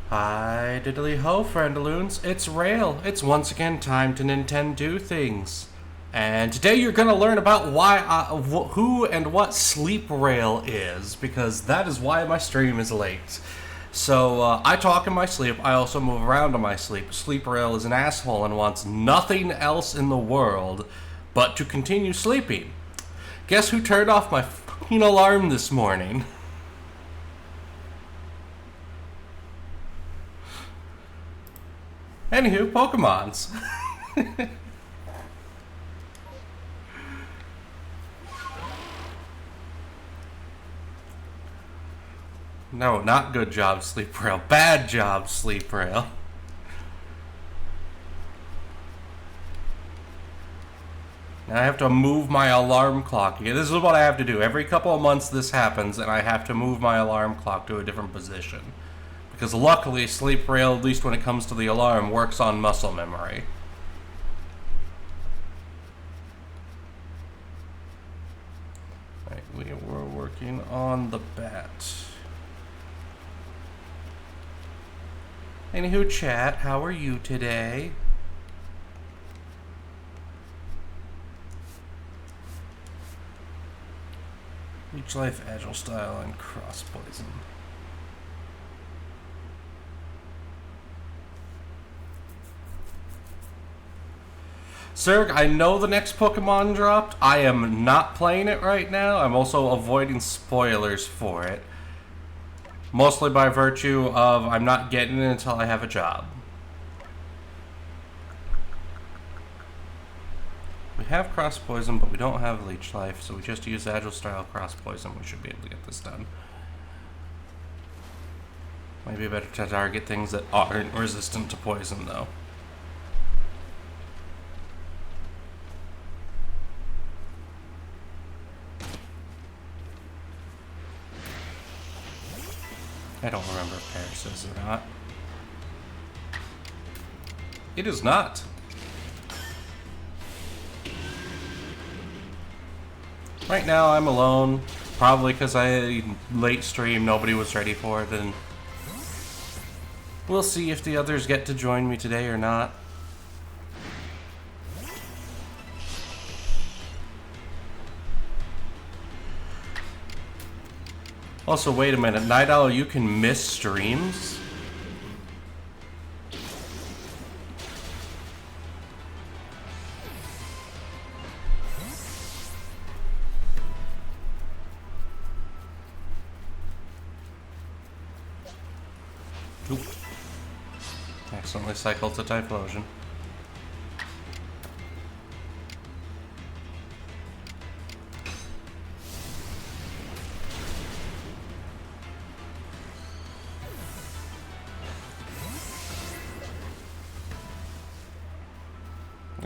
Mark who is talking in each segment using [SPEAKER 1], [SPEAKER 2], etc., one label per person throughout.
[SPEAKER 1] Hi, diddly ho, friendaloons. It's Rale. It's once again time to Nintendo things. And today you're gonna learn about who and what Sleep Rail is, because that is why my stream is late. So, I talk in my sleep, I also move around in my sleep. Sleep Rail is an asshole and wants nothing else in the world but to continue sleeping. Guess who turned off my fucking alarm this morning? Anywho, Pokemons. No, not good job, Sleep Rail. Bad job, Sleep Rail. Now I have to move my alarm clock. Yeah, this is what I have to do. Every couple of months this happens, and I have to move my alarm clock to a different position. Because luckily, Sleep Rail, at least when it comes to the alarm, works on muscle memory. Right, we're working on the bat. Anywho, chat, how are you today? Leech Life, Agile Style, and Cross Poison. Zerg, I know the next Pokemon dropped. I am not playing it right now. I'm also avoiding spoilers for it. Mostly by virtue of I'm not getting it until I have a job. We have Cross Poison, but we don't have Leech Life, so we just use Agile Style Cross Poison. We should be able to get this done. Might be better to target things that aren't resistant to poison, though. I don't remember if Paris is or not. It is not. Right now I'm alone, probably because I late stream, nobody was ready for it, and we'll see if the others get to join me today or not. Also, wait a minute, Night Owl, you can miss streams? Oop. Accidentally cycled to Typhlosion.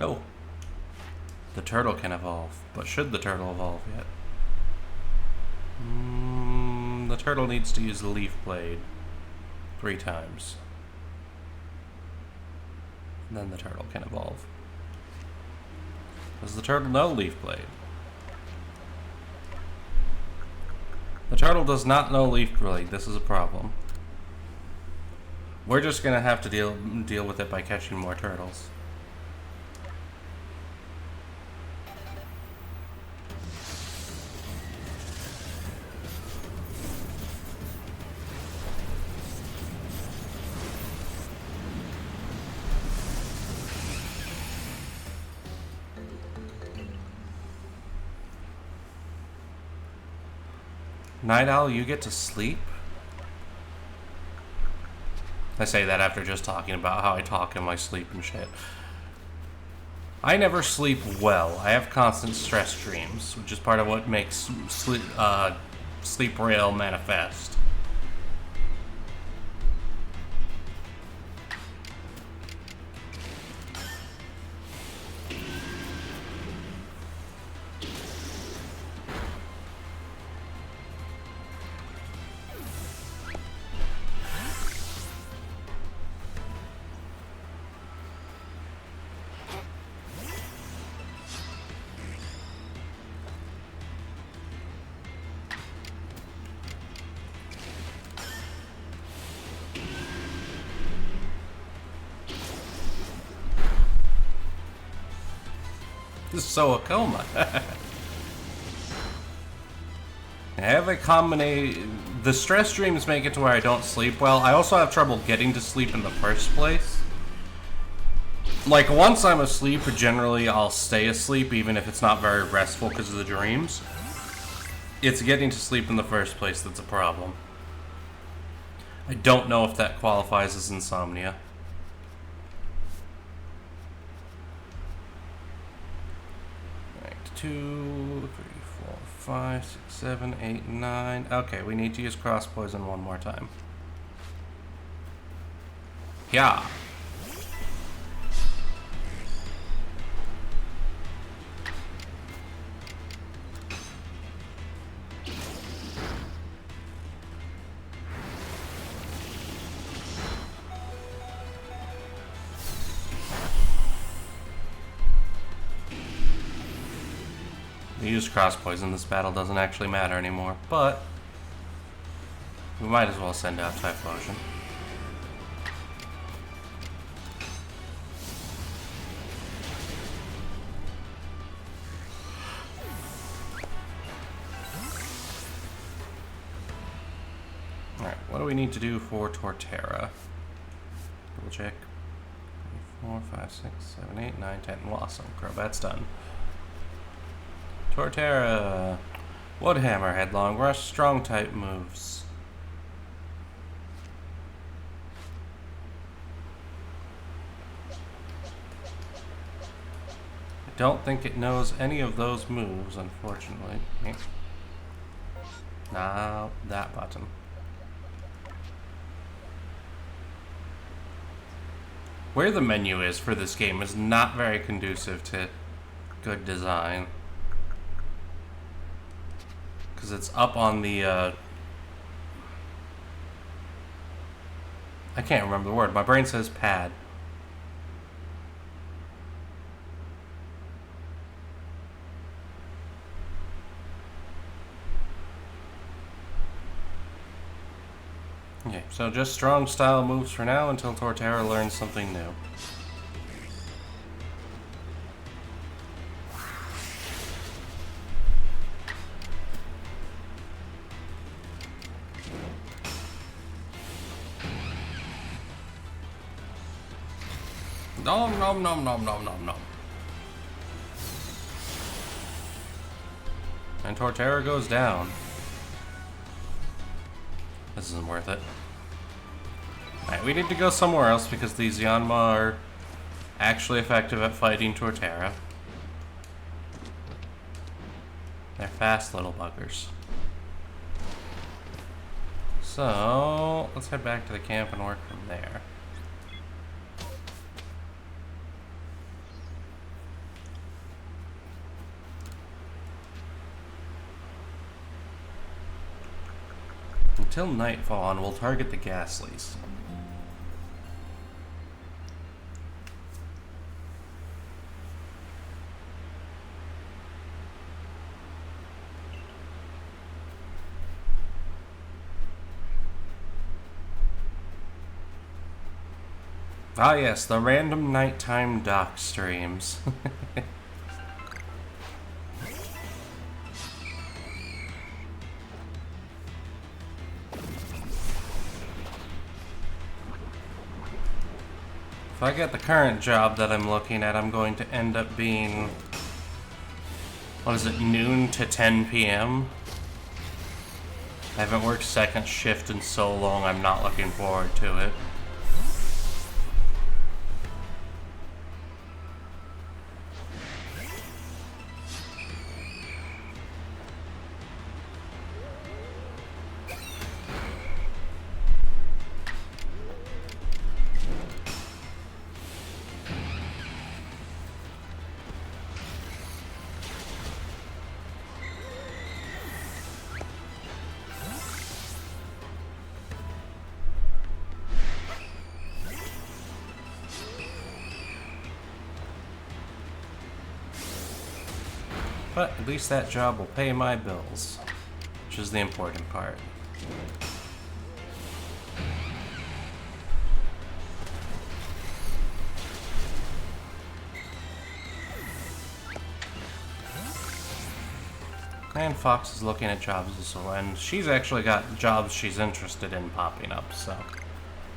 [SPEAKER 1] Oh. The turtle can evolve, but should the turtle evolve yet? The turtle needs to use the Leaf Blade 3 times. And then the turtle can evolve. Does the turtle know Leaf Blade? The turtle does not know Leaf Blade. This is a problem. We're just gonna have to deal with it by catching more turtles. Night Owl, you get to sleep? I say that after just talking about how I talk in my sleep and shit. I never sleep well. I have constant stress dreams, which is part of what makes Sleep Rail manifest. So a coma. I have a combination. The stress dreams make it to where I don't sleep well. I also have trouble getting to sleep in the first place. Like, once I'm asleep, generally I'll stay asleep, even if it's not very restful because of the dreams. It's getting to sleep in the first place that's a problem. I don't know if that qualifies as insomnia. Alright, 2, 3, 4, 5, 6, 7, 8, 9. Okay, we need to use cross poison one more time. Yeah. We used cross poison. This battle doesn't actually matter anymore, but we might as well send out Typhlosion. Alright, what do we need to do for Torterra? Double check. 4, 5, 6, 7, 8, 9, 10. Well, awesome. Crobat's done. Torterra. Woodhammer, Headlong, Rush, Strong type moves. I don't think it knows any of those moves, unfortunately. Now, that button. Where the menu is for this game is not very conducive to good design. Because it's up on the, I can't remember the word. My brain says pad. Okay, so just strong style moves for now until Torterra learns something new. Nom nom nom nom nom nom nom. And Torterra goes down. This isn't worth it. Alright, we need to go somewhere else because these Yanma are actually effective at fighting Torterra. They're fast little buggers. So, let's head back to the camp and work from there. Until nightfall on, we'll target the Ghastlies. Ah yes, the random nighttime dock streams. If I get the current job that I'm looking at, I'm going to end up being, what is it, noon to 10 p.m.? I haven't worked second shift in so long, I'm not looking forward to it. But at least that job will pay my bills, which is the important part. And Fox is looking at jobs as well, and she's actually got jobs she's interested in popping up, so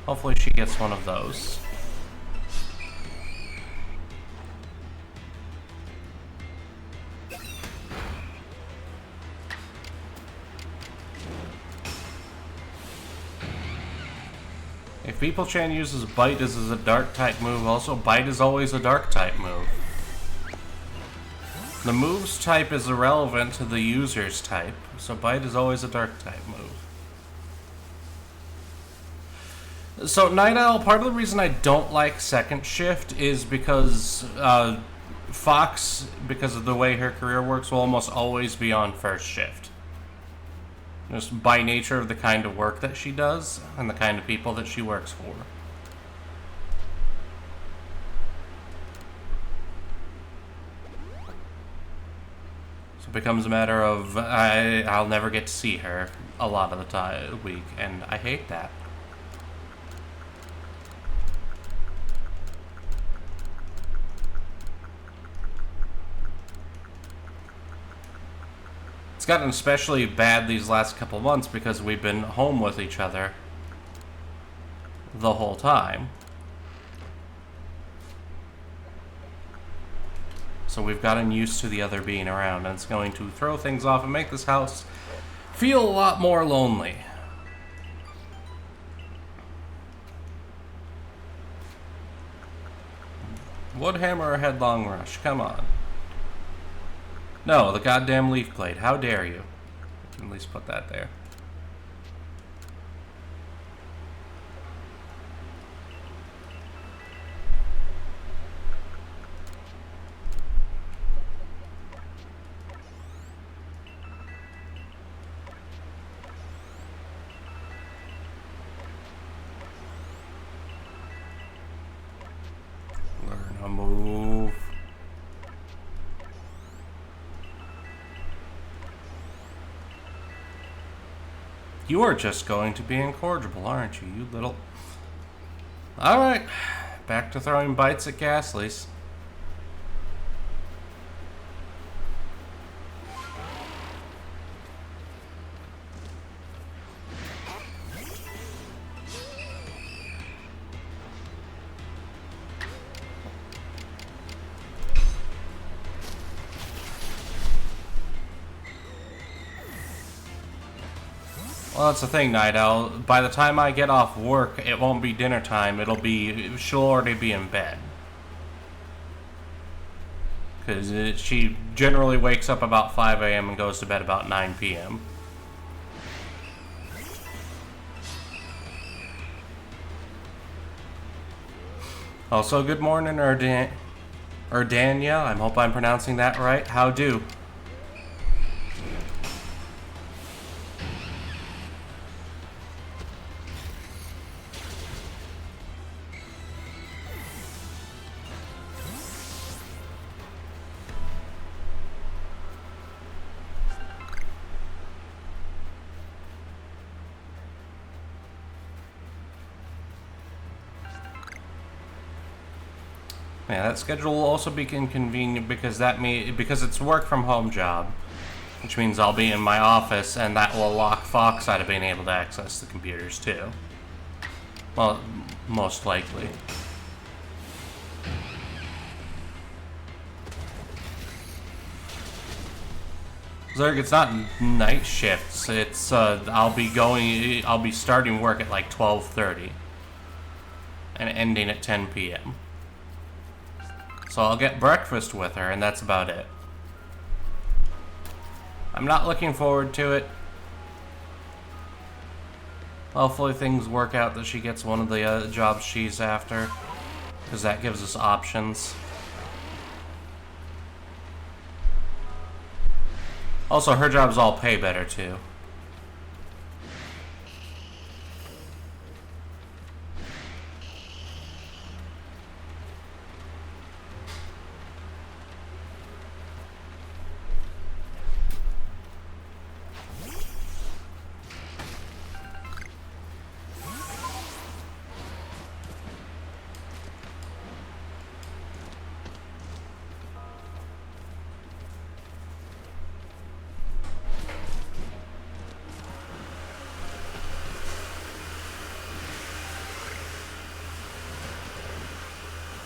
[SPEAKER 1] hopefully she gets one of those. If Beeplechan uses Bite as a dark type move, also Bite is always a dark type move. The move's type is irrelevant to the user's type, so Bite is always a dark type move. So Night Owl, part of the reason I don't like Second Shift is because Fox, because of the way her career works, will almost always be on First Shift. Just by nature of the kind of work that she does and the kind of people that she works for. So it becomes a matter of I'll never get to see her a lot of the week, and I hate that. It's gotten especially bad these last couple months because we've been home with each other the whole time. So we've gotten used to the other being around, and it's going to throw things off and make this house feel a lot more lonely. Woodhammer or Headlong Rush? Come on. No, the goddamn Leaf Blade. How dare you? I can at least put that there. Learn a move. You are just going to be incorrigible, aren't you, you little... Alright, back to throwing bites at Ghastlies. Well, that's the thing, Night Owl. By the time I get off work, it won't be dinner time. She'll already be in bed. Because she generally wakes up about 5 a.m. and goes to bed about 9 p.m. Also, good morning, Erdania. I hope I'm pronouncing that right. How do? Yeah, that schedule will also be inconvenient because because it's work from home job, which means I'll be in my office, and that will lock Fox out of being able to access the computers too. Well, most likely. Zerg, it's not night shifts. It's I'll be starting work at like 12:30 and ending at 10 p.m. So I'll get breakfast with her, and that's about it. I'm not looking forward to it. Hopefully things work out that she gets one of the jobs she's after, because that gives us options. Also, her jobs all pay better, too.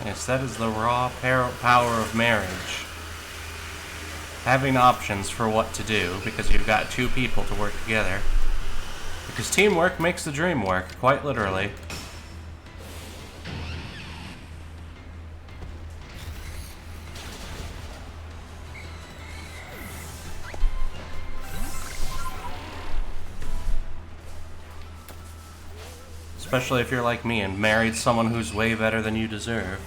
[SPEAKER 1] Yes, that is the raw power of marriage. Having options for what to do, because you've got two people to work together. Because teamwork makes the dream work, quite literally. Especially if you're like me and married someone who's way better than you deserve.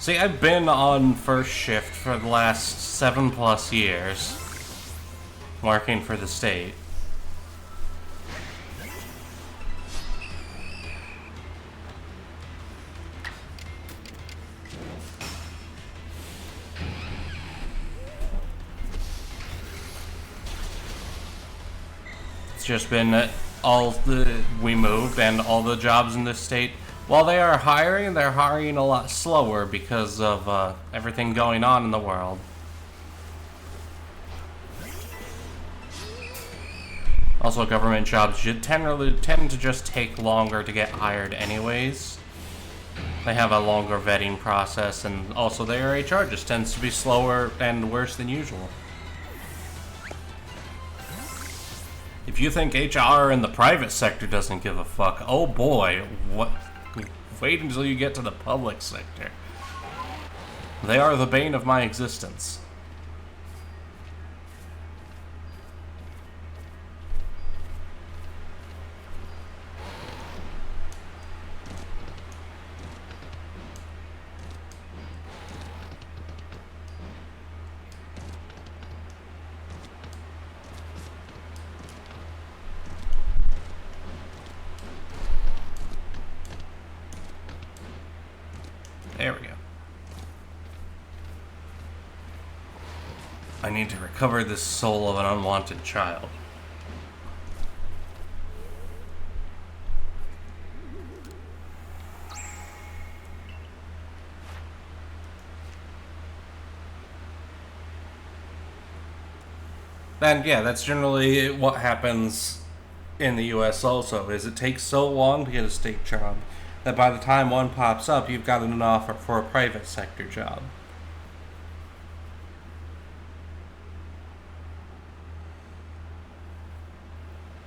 [SPEAKER 1] See, I've been on first shift for the last 7+ years, working for the state. It's just been that we moved and all the jobs in this state, while they are hiring, they're hiring a lot slower because of everything going on in the world. Also, government jobs tend to just take longer to get hired anyways. They have a longer vetting process, and also their HR just tends to be slower and worse than usual. If you think HR in the private sector doesn't give a fuck, oh boy, what? Wait until you get to the public sector. They are the bane of my existence. There we go. I need to recover this soul of an unwanted child. And yeah, that's generally what happens in the US also, is it takes so long to get a state job that by the time one pops up, you've got an offer for a private sector job.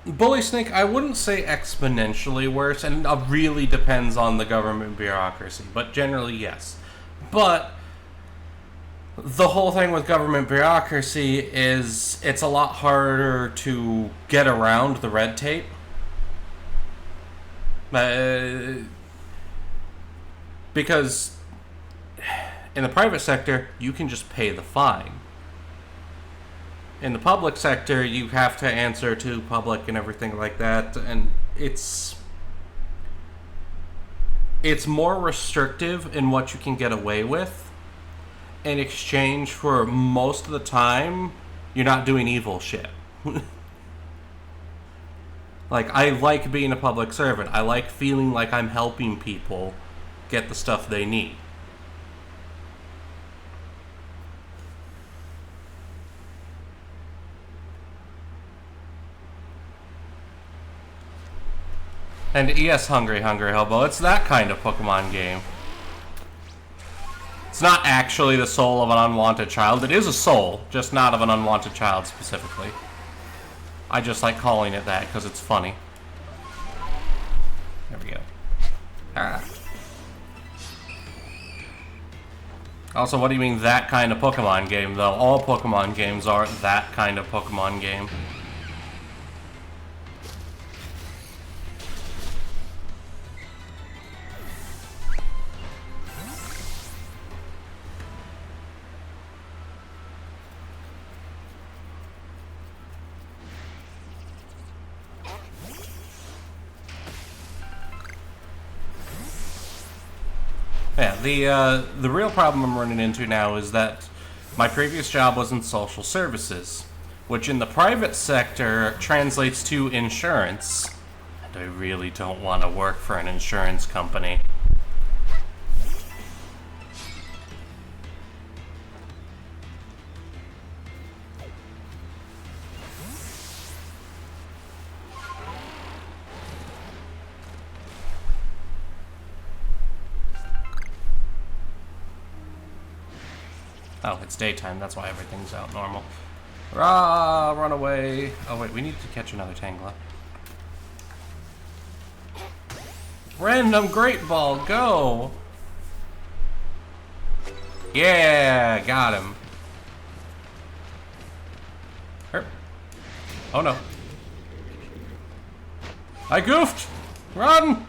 [SPEAKER 1] Bully Snake, I wouldn't say exponentially worse, and it really depends on the government bureaucracy, but generally yes. But the whole thing with government bureaucracy is it's a lot harder to get around the red tape. Because in the private sector, you can just pay the fine. In the public sector, you have to answer to public and everything like that, and it's more restrictive in what you can get away with, in exchange for most of the time, you're not doing evil shit. Like, I like being a public servant. I like feeling like I'm helping people get the stuff they need. And yes, Hungry Hobo, it's that kind of Pokemon game. It's not actually the soul of an unwanted child. It is a soul, just not of an unwanted child specifically. I just like calling it that because it's funny. There we go. Ah. Also, what do you mean that kind of Pokemon game, though? All Pokemon games are that kind of Pokemon game. Yeah, the real problem I'm running into now is that my previous job was in social services, which in the private sector translates to insurance. And I really don't want to work for an insurance company. Oh, it's daytime. That's why everything's out normal. Rah! Run away. Oh, wait. We need to catch another Tangela. Random Great Ball. Go! Yeah! Got him. Herp. Oh, no. I goofed! Run!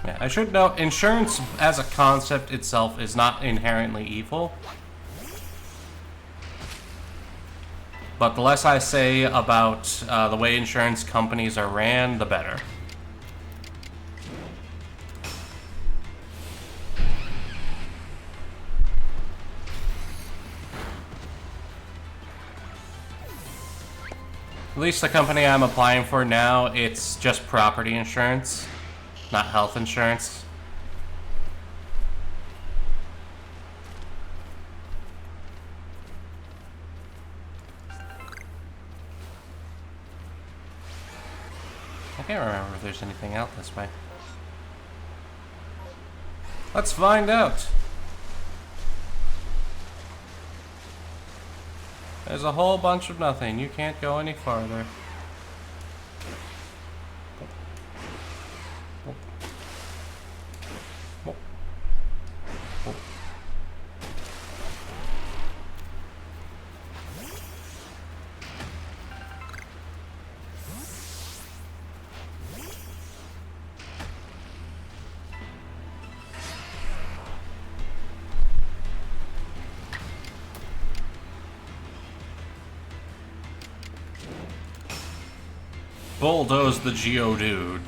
[SPEAKER 1] Yeah, I should note, insurance as a concept itself is not inherently evil. But the less I say about the way insurance companies are ran, the better. At least the company I'm applying for now, it's just property insurance, not health insurance. I can't remember if there's anything out this way. Let's find out. There's a whole bunch of nothing. You can't go any farther. Bulldoze the Geodude.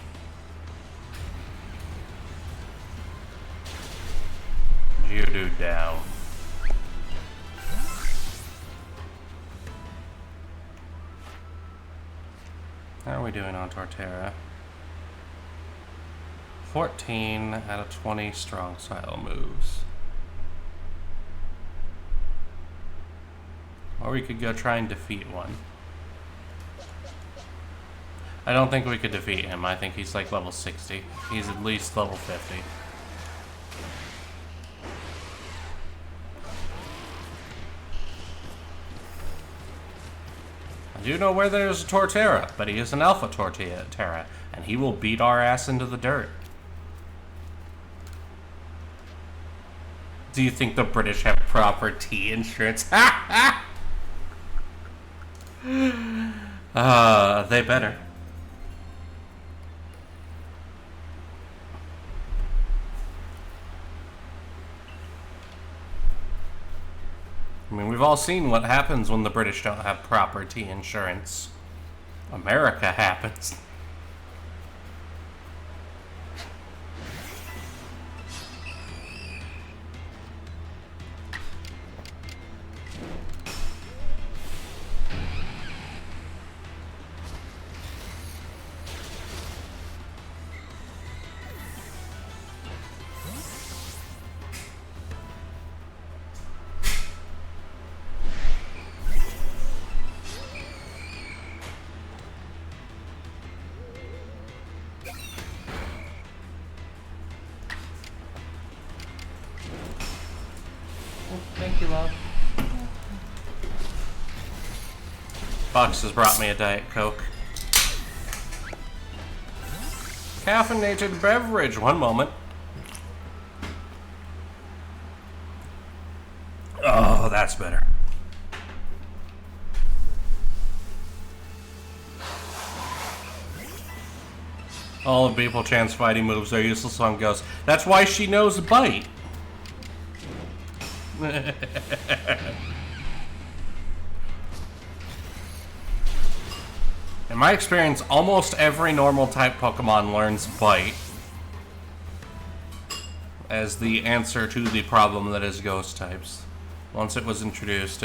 [SPEAKER 1] Geodude down. How are we doing on Torterra? 14 out of 20 strong style moves. Or we could go try and defeat one. I don't think we could defeat him. I think he's like level 60. He's at least level 50. I do know where there's a Torterra, but he is an Alpha Torterra, and he will beat our ass into the dirt. Do you think the British have proper tea insurance? They better. I mean, we've all seen what happens when the British don't have proper tea insurance. America happens. Thank you, love. Fox has brought me a Diet Coke. Caffeinated beverage. One moment. Oh, that's better. All of Beeplechan's fighting moves are useless on Ghost. That's why she knows Bite. In my experience, almost every normal type Pokemon learns Bite as the answer to the problem that is Ghost types. Once it was introduced,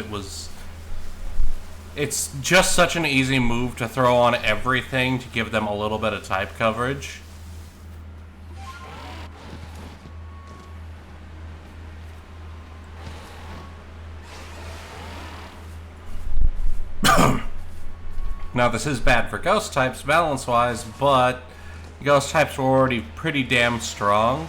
[SPEAKER 1] it's just such an easy move to throw on everything to give them a little bit of type coverage. Now, this is bad for ghost types balance-wise, but ghost types were already pretty damn strong.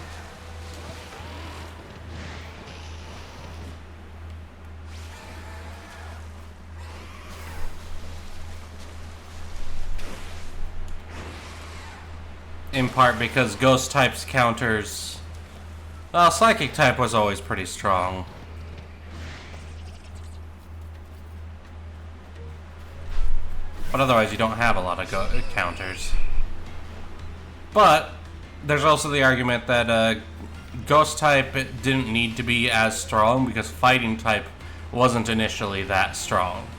[SPEAKER 1] In part because ghost types counters... Well, psychic type was always pretty strong. But otherwise, you don't have a lot of counters. But there's also the argument that ghost type didn't need to be as strong because fighting type wasn't initially that strong.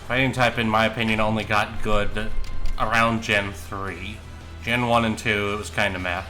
[SPEAKER 1] Fighting type, in my opinion, only got good around Gen 3. Gen 1 and 2, it was kind of meh.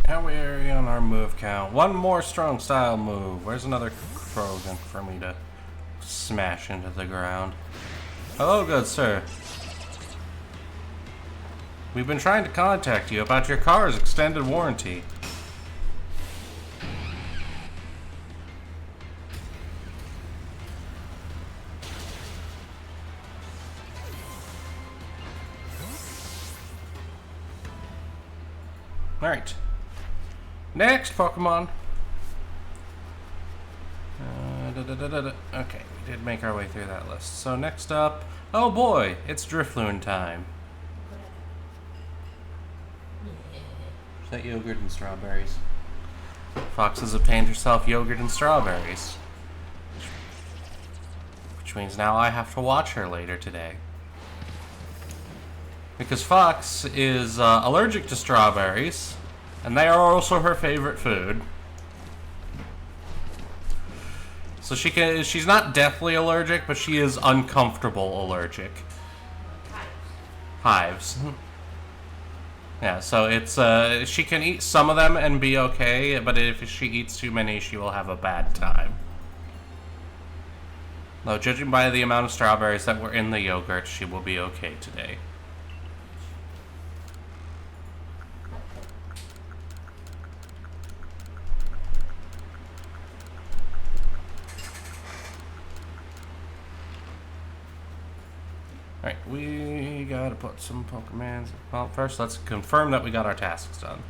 [SPEAKER 1] How are we on our move count? One more strong style move. Where's another Krogan for me to smash into the ground? Hello, good sir. We've been trying to contact you about your car's extended warranty. Alright. Next Pokemon. Okay, we did make our way through that list. So next up, oh boy, it's Drifloon time. Is that yogurt and strawberries? Fox has obtained herself yogurt and strawberries. Which means now I have to watch her later today. Because Fox is allergic to strawberries, and they are also her favorite food. So she's not deathly allergic, but she is uncomfortable allergic. Hives. Yeah, so it's, she can eat some of them and be okay, but if she eats too many, she will have a bad time. Though, judging by the amount of strawberries that were in the yogurt, she will be okay today. Alright, we gotta put some Pokemons. Well, first let's confirm that we got our tasks done.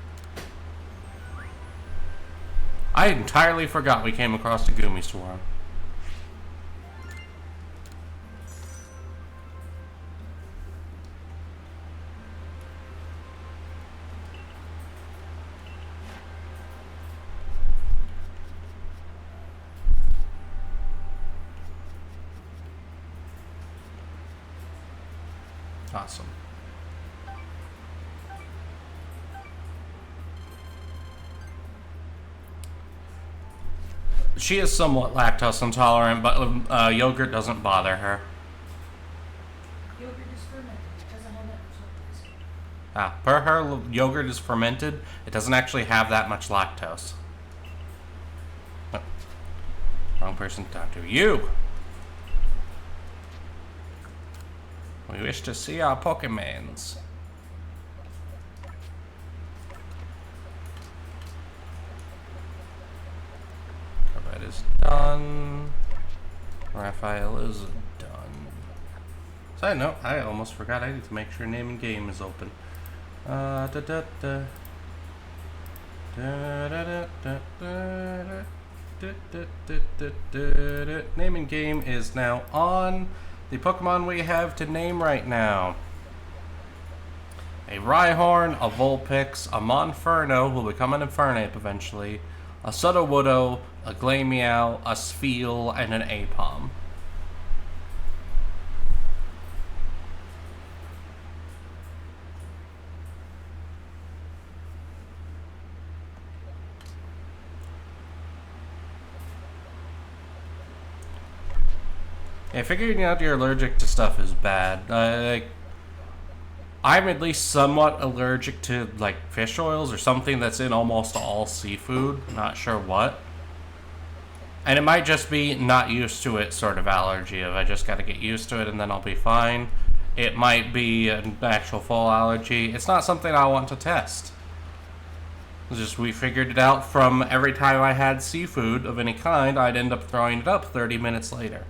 [SPEAKER 1] I entirely forgot we came across the Goomy Swarm. Awesome. She is somewhat lactose intolerant, but yogurt doesn't bother her.
[SPEAKER 2] Yogurt is fermented. It doesn't have that much lactose.
[SPEAKER 1] Ah, per her, yogurt is fermented. It doesn't actually have that much lactose. Oh. Wrong person to talk to. You! We wish to see our Pokemons. Corbett is done. Raphael is done. Side note, I almost forgot I need to make sure name and game is open. Name and game is now on. the Pokemon we have to name right now. A Rhyhorn, a Vulpix, a Monferno, who will become an Infernape eventually, a Sudowoodo, a Glameow, a Spheal, and an Apom. Yeah, figuring out you're allergic to stuff is bad. I'm at least somewhat allergic to, like, fish oils or something that's in almost all seafood. Not sure what. And it might just be not used to it sort of allergy. If I just gotta get used to it and then I'll be fine. It might be an actual full allergy. It's not something I want to test. It's just we figured it out from every time I had seafood of any kind, I'd end up throwing it up 30 minutes later.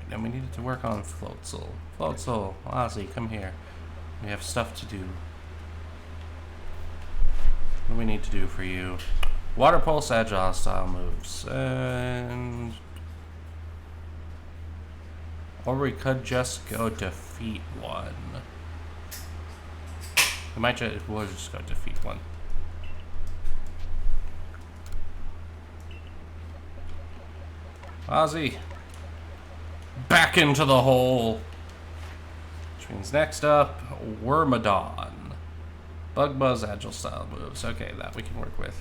[SPEAKER 1] And we needed to work on Floatzel. Floatzel, Ozzy, come here. We have stuff to do. What do we need to do for you? Water Pulse, Agile style moves. And... or we could just go defeat one. We'll just go defeat one. Ozzy! Back into the hole! Which means next up, Wormadon. Bug Buzz, Agile style moves. Okay, that we can work with.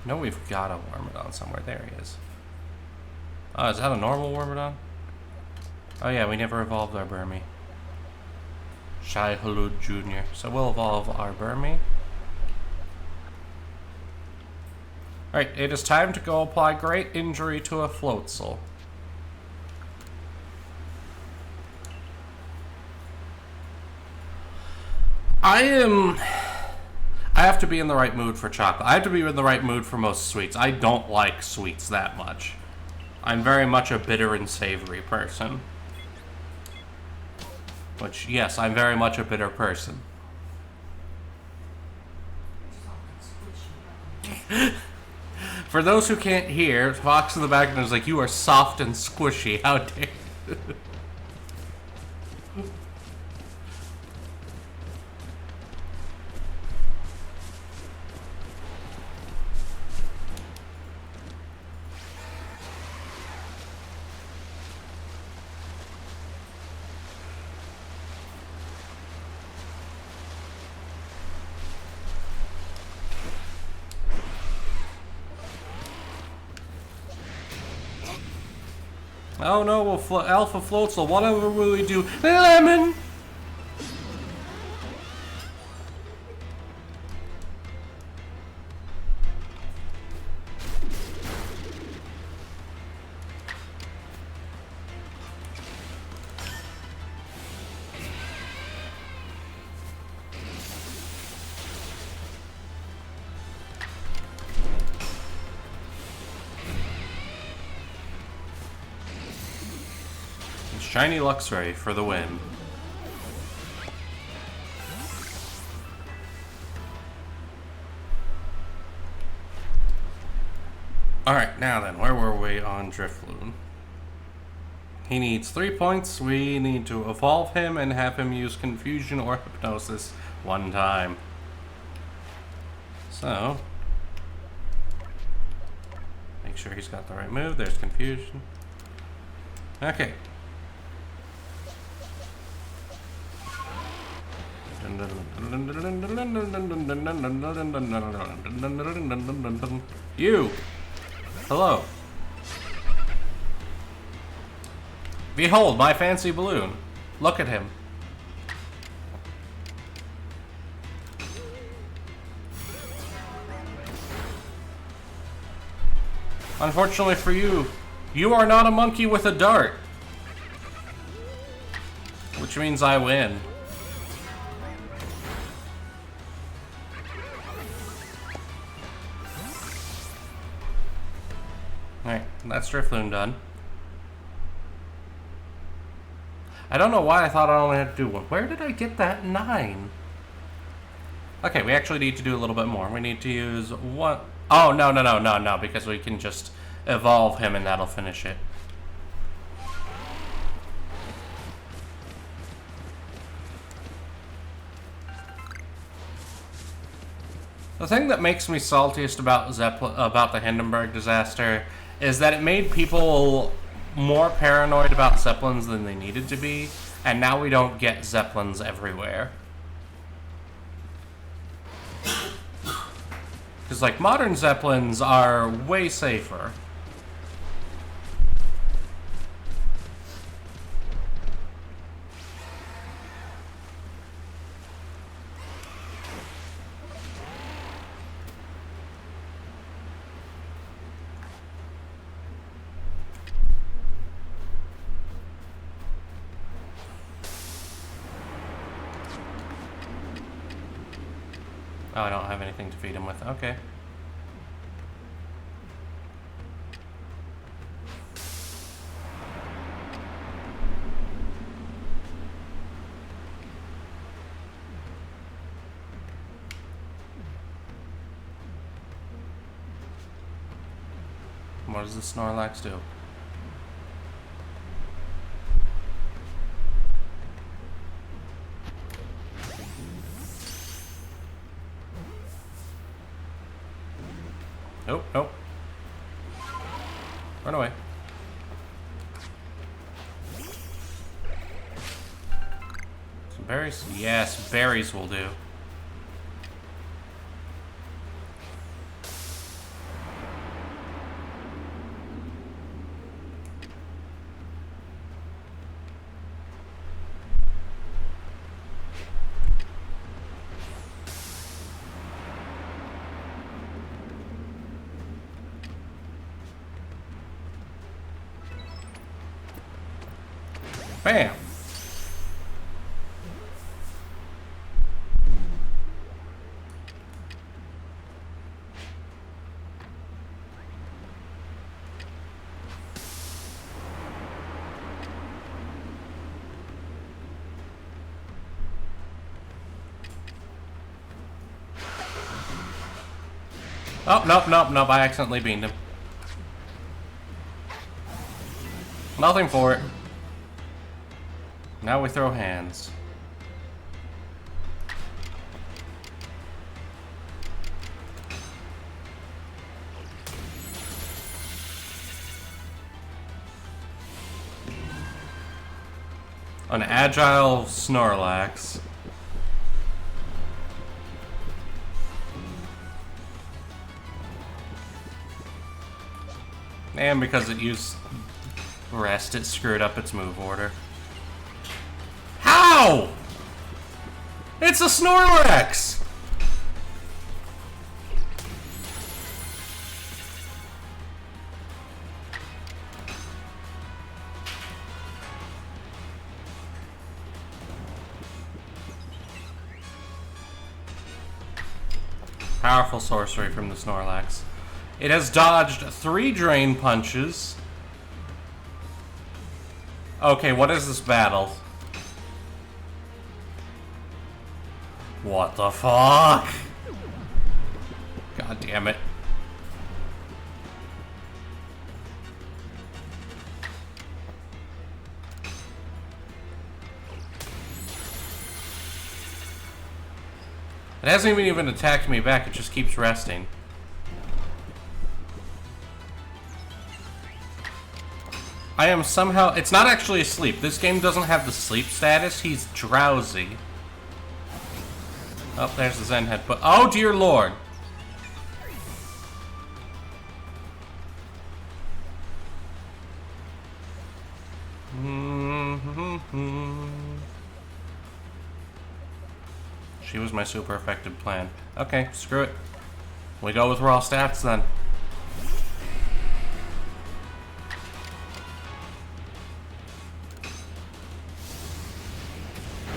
[SPEAKER 1] No, we've got a Wormadon somewhere. There he is. Oh, is that a normal Wormadon? Oh yeah, we never evolved our Burmy. Shai Hulud Jr. So we'll evolve our Burmy. Alright, it is time to go apply Great Injury to a Floatzel. I have to be in the right mood for chocolate. I have to be in the right mood for most sweets. I don't like sweets that much. I'm very much a bitter and savory person. Which, yes, I'm very much a bitter person. For those who can't hear, Fox in the background is like, you are soft and squishy. How dare you? Oh no, Alpha Floatzel, whatever will we do? Lemon! Shiny Luxray for the win. Alright, now then, where were we on Drifloon? He needs 3 points. We need to evolve him and have him use Confusion or Hypnosis one time. So, make sure he's got the right move. There's Confusion. Okay. You! Hello. Behold, my fancy balloon. Look at him. Unfortunately for you, you are not a monkey with a dart. Which means I win. Alright, that's Drifloon done. I don't know why I thought I only had to do one. Where did I get that 9? Okay, we actually need to do a little bit more. We need to use one... Oh, no, because we can just evolve him and that'll finish it. The thing that makes me saltiest about the Hindenburg disaster is that it made people more paranoid about Zeppelins than they needed to be, and now we don't get Zeppelins everywhere. Because, like, modern Zeppelins are way safer. Oh, I don't have anything to feed him with. Okay. What does the Snorlax do? Nope, nope. Run away. Some berries? Yes, berries will do. Bam! Oh, nope, I accidentally beamed him. Nothing for it. Now we throw hands. An agile Snorlax. And because it used rest, it screwed up its move order. How? It's a Snorlax! Powerful sorcery from the Snorlax. It has dodged 3 drain punches. Okay, what is this battle? What the fuck? God damn it. It hasn't even attacked me back, it just keeps resting. I am somehow... It's not actually asleep. This game doesn't have the sleep status. He's drowsy. Oh, there's the Zen head. But oh, dear lord. She was my super effective plan. Okay, screw it. We go with raw stats then.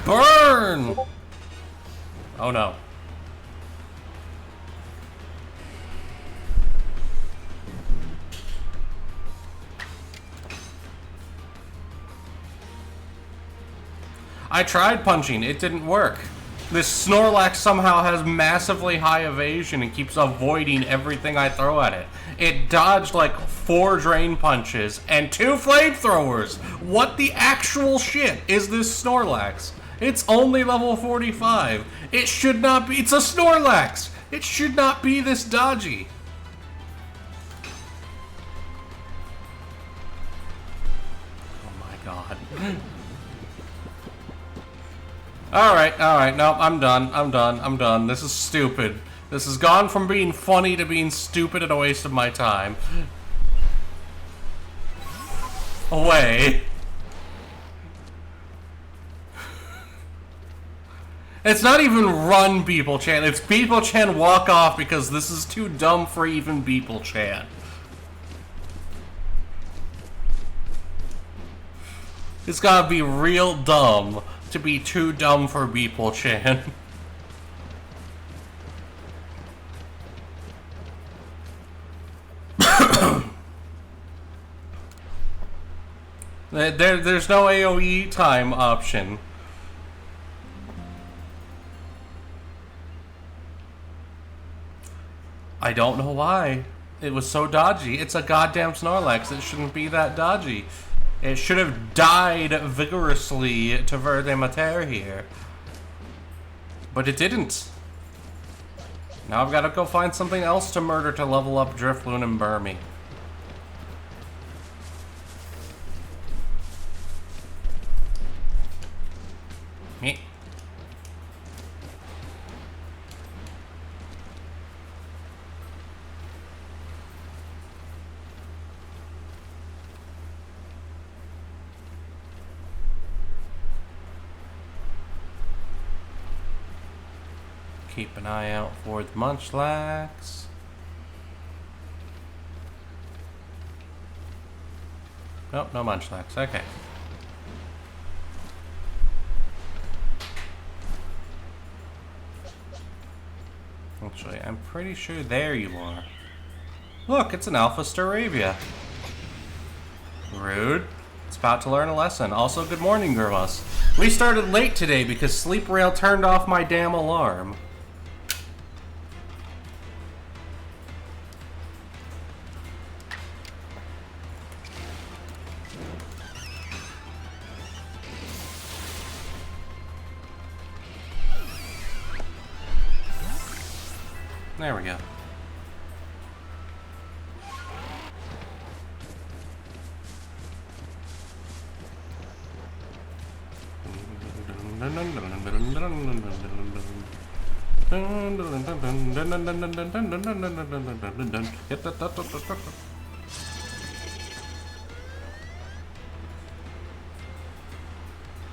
[SPEAKER 1] Burn! Oh no. I tried punching, it didn't work. This Snorlax somehow has massively high evasion and keeps avoiding everything I throw at it. It dodged like 4 drain punches and 2 flamethrowers. What the actual shit is this Snorlax? It's only level 45. It should not be. It's a Snorlax. It should not be this dodgy. Oh my god. Alright, nope, I'm done. This is stupid. This has gone from being funny to being stupid and a waste of my time. Away. It's not even run, Beeplechan. It's Beeplechan walk off because this is too dumb for even Beeplechan. It's gotta be real dumb to be too dumb for Beeplechan. There's no AoE time option. I don't know why. It was so dodgy. It's a goddamn Snorlax. It shouldn't be that dodgy. It should have died vigorously to Verde Mater here. But it didn't. Now I've got to go find something else to murder to level up Drifloon and Burmy. Meh. Keep an eye out for the Munchlax. Nope, no Munchlax. Okay. Actually, I'm pretty sure there you are. Look, it's an Alpha Staravia. Rude. It's about to learn a lesson. Also, good morning, Gurmas. We started late today because Sleep Rail turned off my damn alarm. There we go.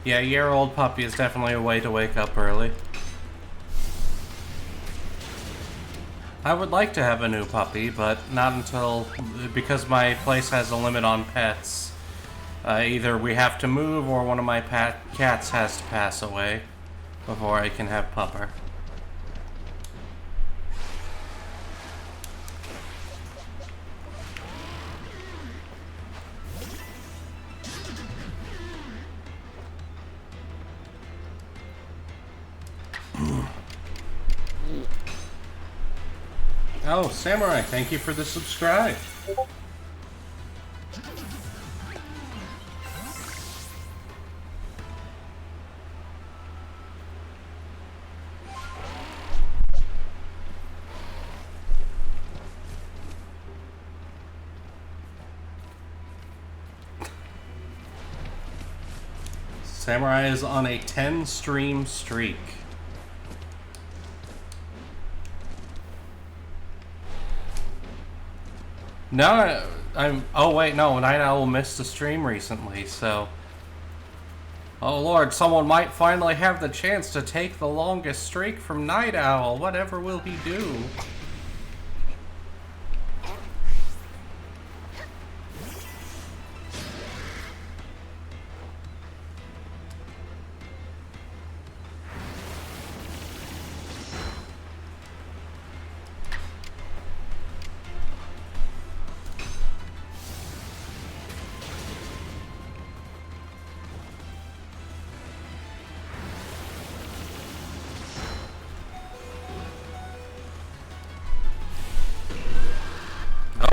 [SPEAKER 1] Yeah, a year-old puppy is definitely a way to wake up early. I would like to have a new puppy, but not until, because my place has a limit on pets. Either we have to move or one of my cats has to pass away before I can have pupper. Oh, Samurai, thank you for the subscribe. Samurai is on a 10-stream streak. No, oh wait, no, Night Owl missed a stream recently, so... Oh lord, someone might finally have the chance to take the longest streak from Night Owl. Whatever will he do?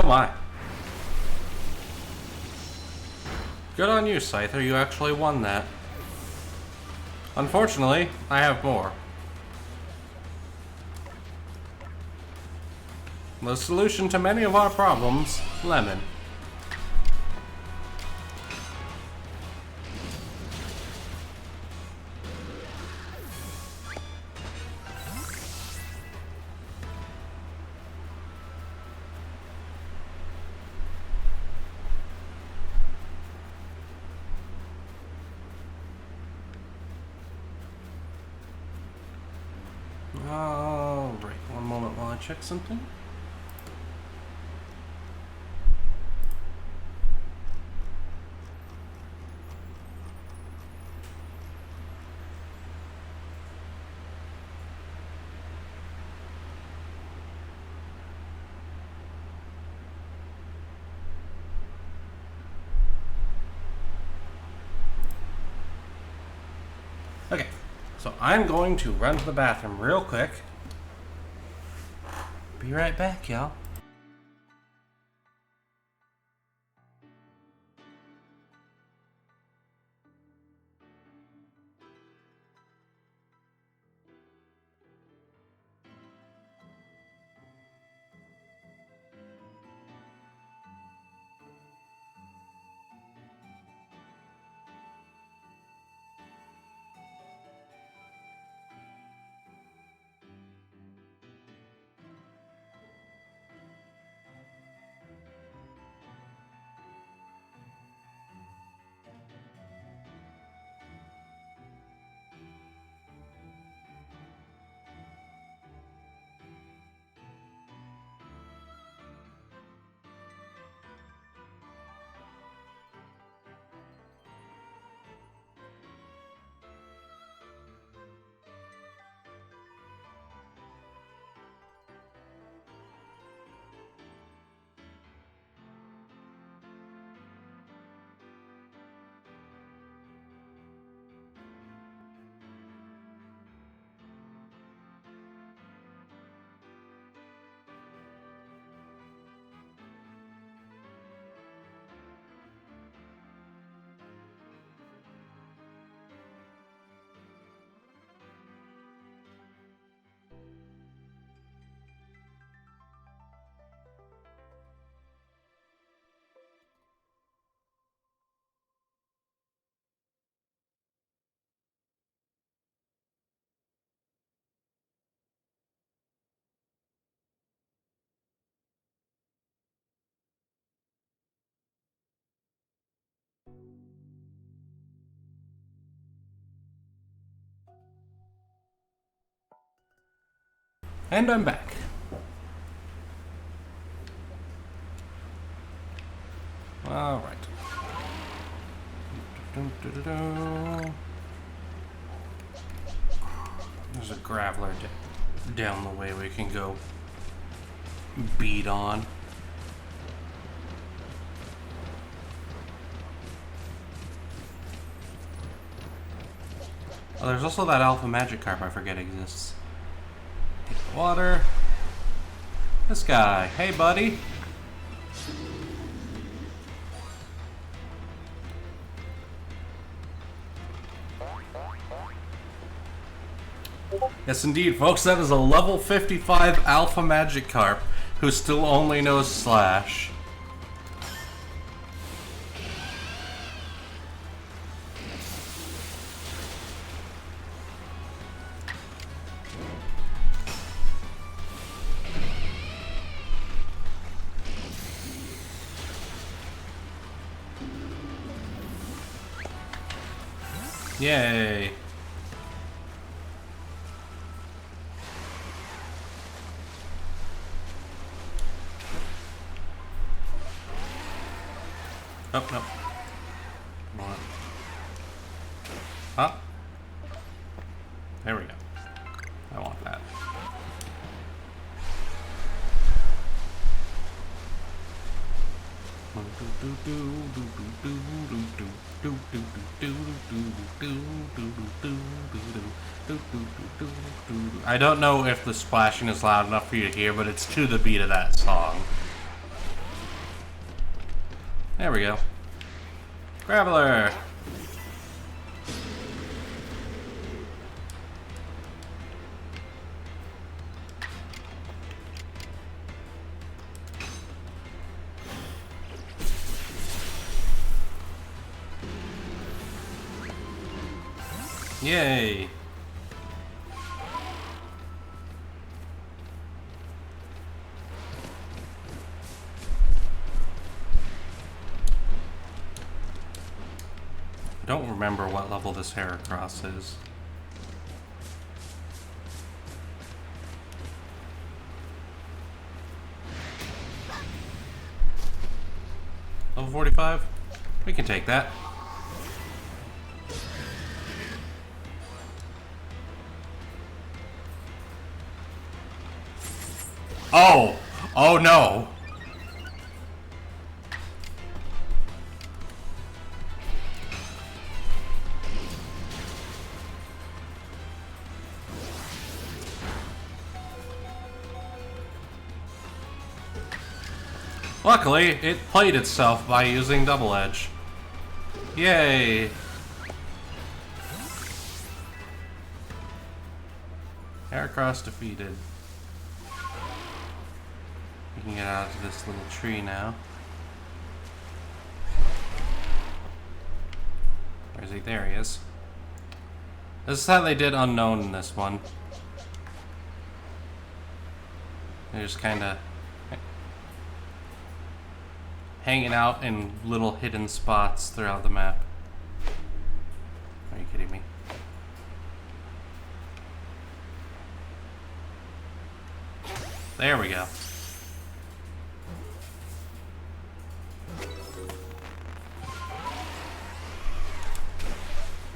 [SPEAKER 1] my. Good on you, Scyther. You actually won that. Unfortunately, I have more. The solution to many of our problems, lemon. Alright, one moment while I check something. Okay, so I'm going to run to the bathroom real quick. Be right back, y'all. And I'm back. All right. There's a graveler down the way we can go beat on. Oh, there's also that alpha magic carp I forget exists. Take the water. This guy. Hey, buddy. Yes, indeed, folks. That is a level 55 alpha magic carp who still only knows slash. Yay. Oh, no. Come on. Up. There we go. I want that. I don't know if the splashing is loud enough for you to hear, but it's to the beat of that song. There we go. Graveler! Yay! I don't remember what level this Heracross is. Level 45? We can take that. Oh! Oh no! Luckily, it played itself by using Double Edge. Yay! Heracross defeated. We can get out of this little tree now. Where is he? There he is. This is how they did Unknown in this one. They're just kinda hanging out in little hidden spots throughout the map. Are you kidding me? There we go.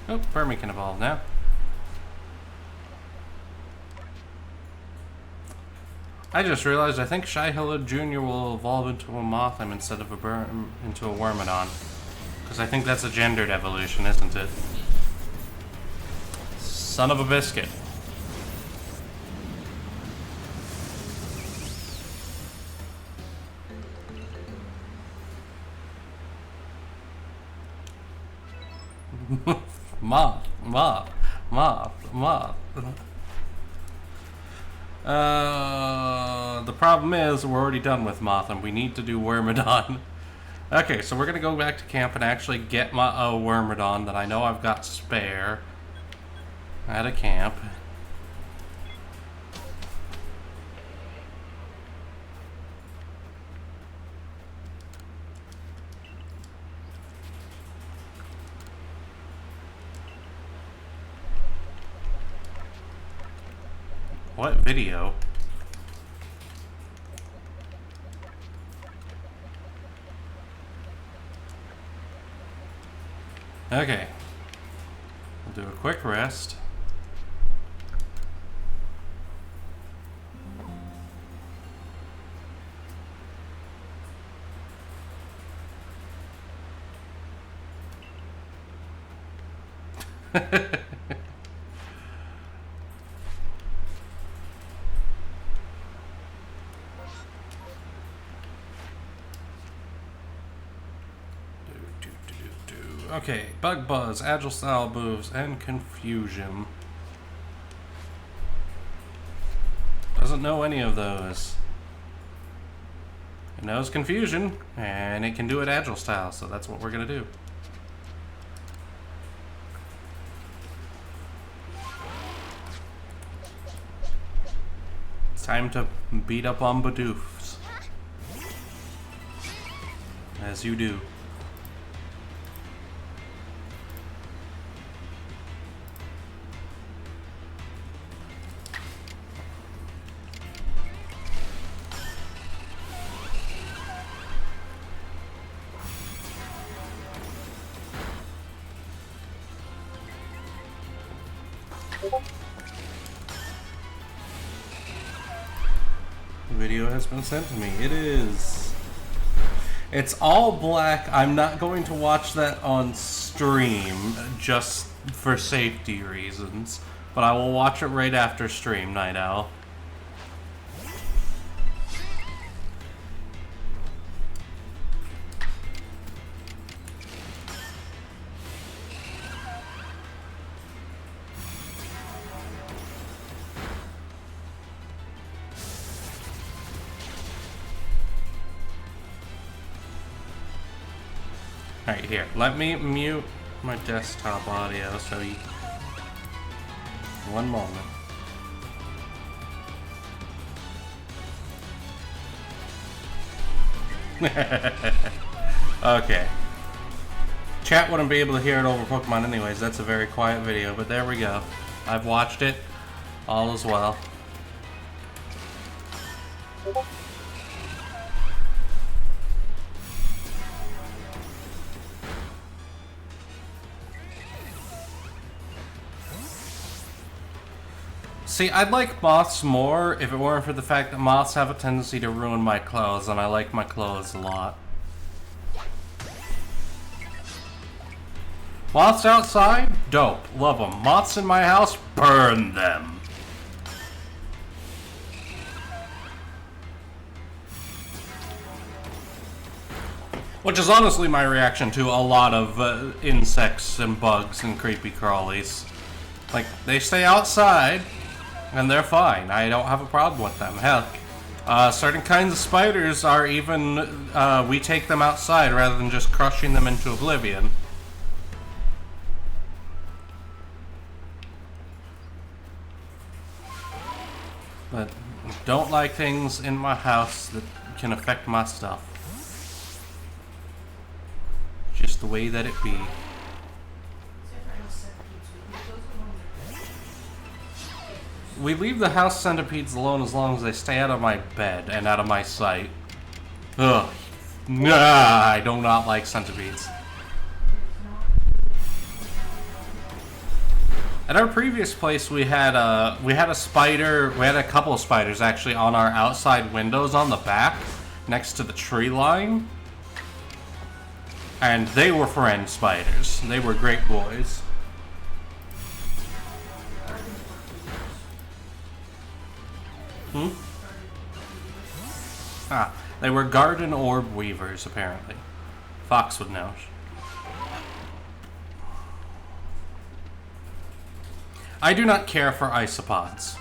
[SPEAKER 1] Oh, Burmy can evolve now. I just realized I think Shihilla Jr. will evolve into a Mothim instead of into a Wormadon. Because I think that's a gendered evolution, isn't it? Son of a biscuit. Moth. The problem is we're already done with Mothim. We need to do Wormadon. Okay, so we're gonna go back to camp and actually get my Wormadon that I know I've got spare at a camp. What video? Okay. We'll do a quick rest. Okay, Bug Buzz, Agile Style moves, and Confusion. Doesn't know any of those. It knows Confusion, and it can do it Agile Style, so that's what we're gonna do. It's time to beat up on Bidoofs. As you do. The video has been sent to me. It is. It's all black. I'm not going to watch that on stream just for safety reasons, but I will watch it right after stream, Night Owl. Alright, here. Let me mute my desktop audio so you... One moment. Okay. Chat wouldn't be able to hear it over Pokemon anyways. That's a very quiet video, but there we go. I've watched it. All is well. See, I'd like moths more if it weren't for the fact that moths have a tendency to ruin my clothes, and I like my clothes a lot. Moths outside? Dope. Love them. Moths in my house? Burn them. Which is honestly my reaction to a lot of insects and bugs and creepy crawlies. Like, they stay outside, and they're fine. I don't have a problem with them. Heck, certain kinds of spiders are even, we take them outside rather than just crushing them into oblivion. But don't like things in my house that can affect my stuff. Just the way that it be. We leave the house centipedes alone as long as they stay out of my bed and out of my sight. Ugh. Nah, I do not like centipedes. At our previous place, we had a spider. We had a couple of spiders actually on our outside windows on the back, next to the tree line, and they were friend spiders. They were great boys. Ah, they were garden orb weavers apparently. Fox would know. I do not care for isopods.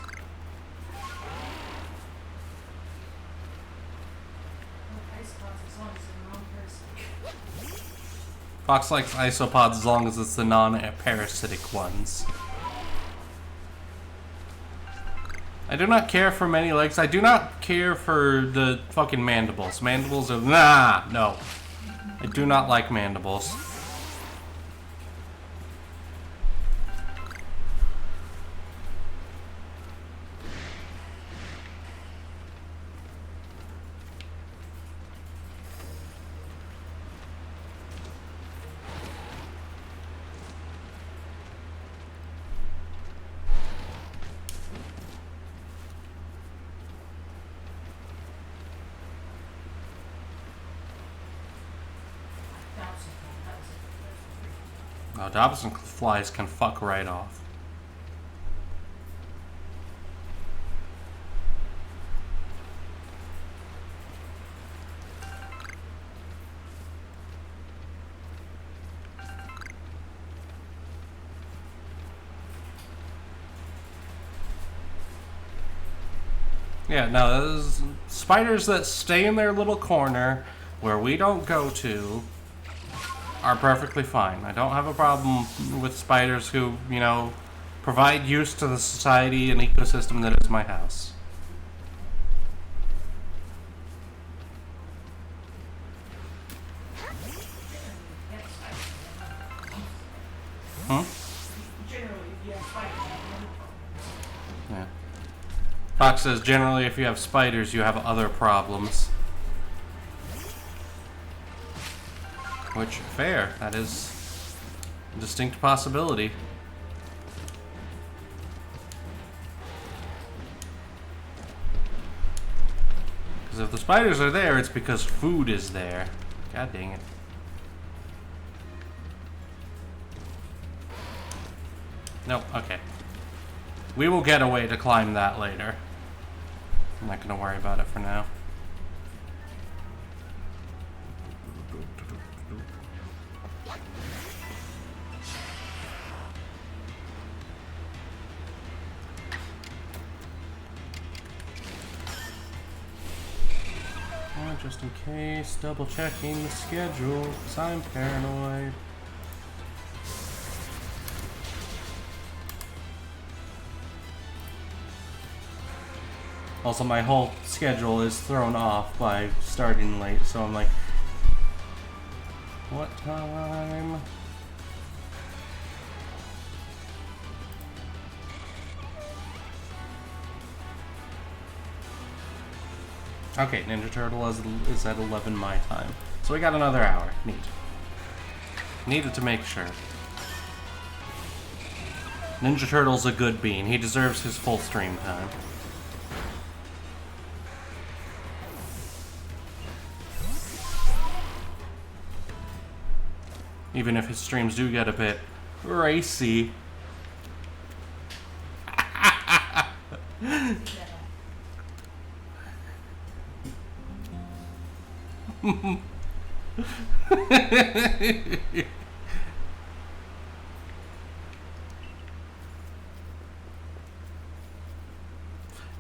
[SPEAKER 1] Fox likes isopods as long as it's the non-parasitic ones. I do not care for many legs. I do not care for the fucking mandibles. Mandibles are... Nah! No. I do not like mandibles. Oh, Dobson flies can fuck right off. Yeah, no, those spiders that stay in their little corner where we don't go to are perfectly fine. I don't have a problem with spiders who, you know, provide use to the society and ecosystem that is my house. Yeah. Fox says, generally if you have spiders, you have other problems. Which, fair. That is a distinct possibility. Because if the spiders are there, it's because food is there. God dang it. Nope, okay. We will get a way to climb that later. I'm not going to worry about it for now. Just in case, double checking the schedule, because I'm paranoid. Also, my whole schedule is thrown off by starting late, so I'm like, what time? Okay, Ninja Turtle is at 11 my time. So we got another hour. Neat. Needed to make sure. Ninja Turtle's a good bean. He deserves his full stream time. Even if his streams do get a bit racy.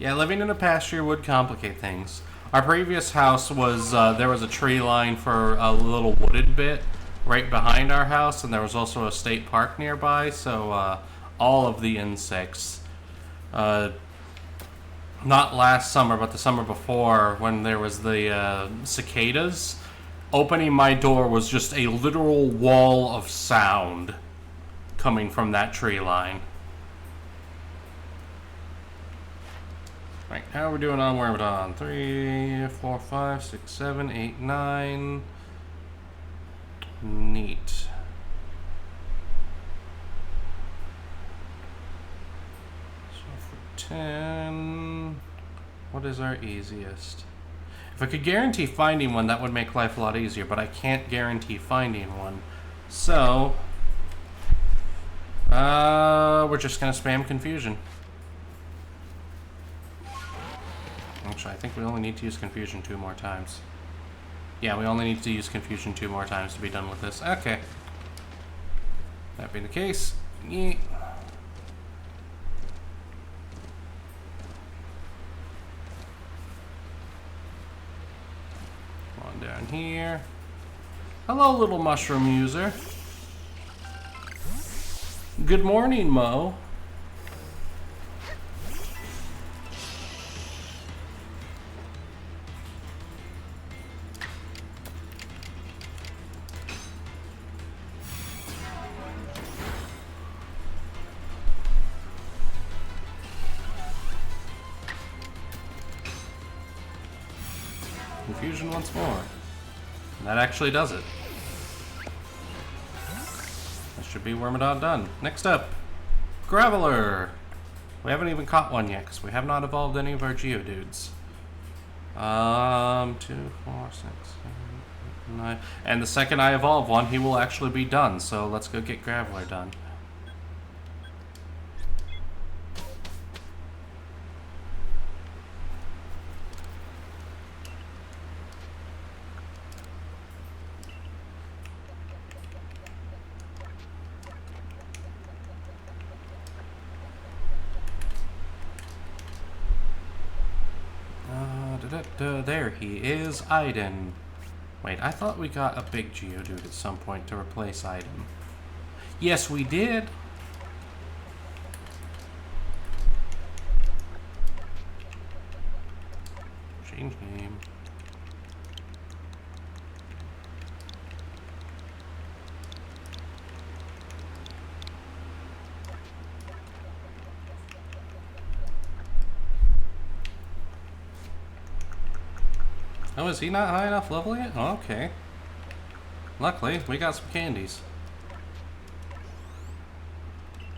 [SPEAKER 1] Yeah, living in a pasture would complicate things. Our previous house was, there was a tree line for a little wooded bit right behind our house, and there was also a state park nearby, so all of the insects, not last summer, but the summer before, when there was the cicadas, opening my door was just a literal wall of sound coming from that tree line. Right, how are we doing on Wormadon? 3, 4, 5, 6, 7, 8, 9. Neat. So for 10, what is our easiest? If I could guarantee finding one, that would make life a lot easier, but I can't guarantee finding one. So, we're just gonna spam confusion. Actually, I think we only need to use confusion 2 more times. Yeah, we only need to use confusion 2 more times to be done with this. Okay. That being the case, yeah. Come on down here. Hello, little mushroom user. Good morning, Mo. Confusion once more. And that actually does it. That should be Wormadon done. Next up, Graveler. We haven't even caught one yet because we have not evolved any of our Geodudes. 2, 4, 6, 7, 8, 9. And the second I evolve one, he will actually be done. So let's go get Graveler done. There he is, Aiden. Wait, I thought we got a big Geodude at some point to replace Aiden. Yes, we did. Change name. Oh, is he not high enough level yet? Oh, okay. Luckily, we got some candies.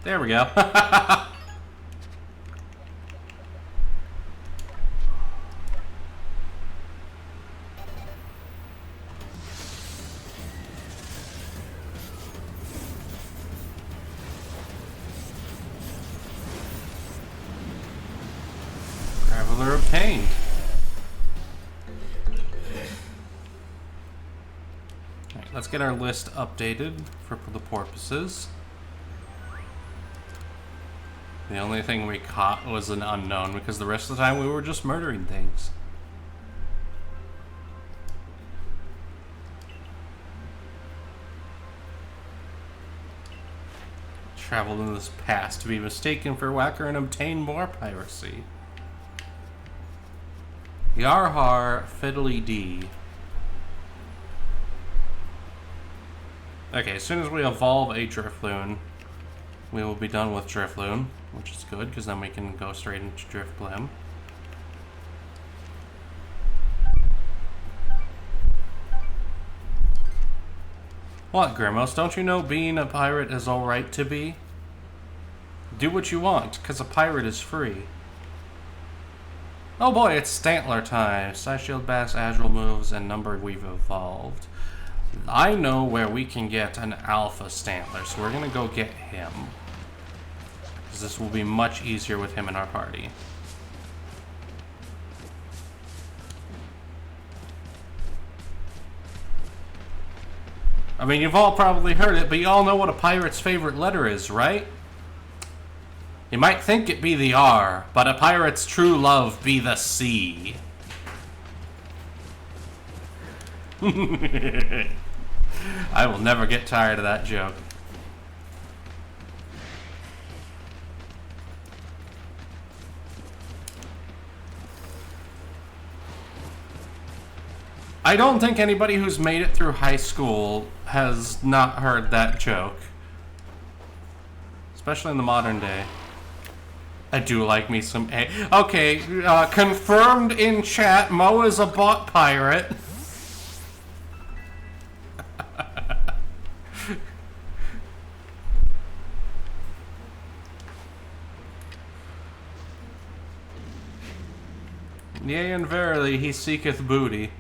[SPEAKER 1] There we go. Graveler obtained. Let's get our list updated for the purposes. The only thing we caught was an unknown because the rest of the time we were just murdering things. traveled in this past to be mistaken for Whacker and obtain more piracy. Yarhar Fiddly D. Okay, as soon as we evolve a Drifloon, we will be done with Drifloon, which is good, because then we can go straight into Drifblim. What, Grimos? Don't you know being a pirate is alright to be? Do what you want, because a pirate is free. Oh boy, it's Stantler time. Side Shield Bass, Agile moves, and number we've evolved. I know where we can get an Alpha Stantler, so we're gonna go get him. Because this will be much easier with him in our party. I mean, you've all probably heard it, but you all know what a pirate's favorite letter is, right? You might think it be the R, but a pirate's true love be the C. I will never get tired of that joke. I don't think anybody who's made it through high school has not heard that joke. Especially in the modern day. I do like me some A. Okay, confirmed in chat, Mo is a bot pirate. Yea, and verily he seeketh booty.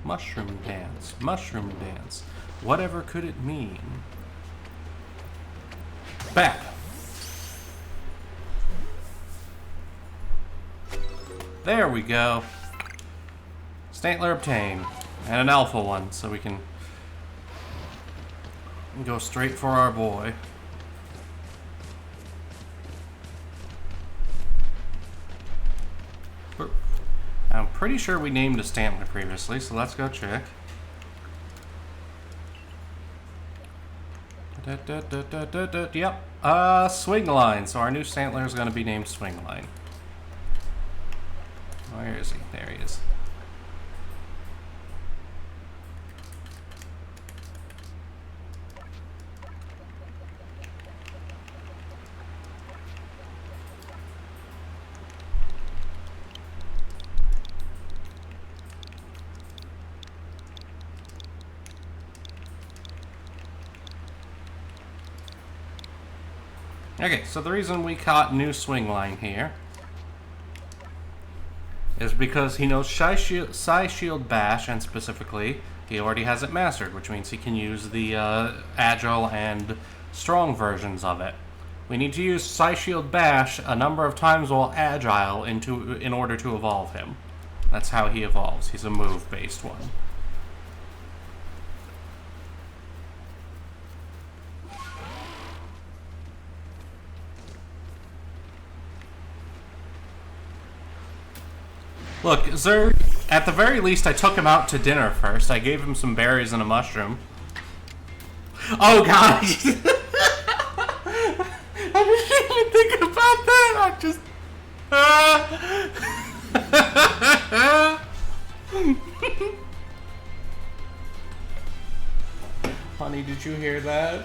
[SPEAKER 1] Mushroom dance, mushroom dance. Whatever could it mean? Bap. There we go. Stantler obtained. And an alpha one, so we can go straight for our boy. I'm pretty sure we named a Stantler previously, so let's go check. Yep, Swingline. So our new Stantler is going to be named Swingline. Where is he? There he is. Okay, so the reason we caught new Swingline here is because he knows Psy Shield Bash, and specifically, he already has it mastered, which means he can use the Agile and Strong versions of it. We need to use Psy Shield Bash a number of times while Agile in order to evolve him. That's how he evolves. He's a move-based one. Look, Zerg, at the very least, I took him out to dinner first. I gave him some berries and a mushroom. Oh, God! I didn't even think about that! I just... Honey, did you hear that?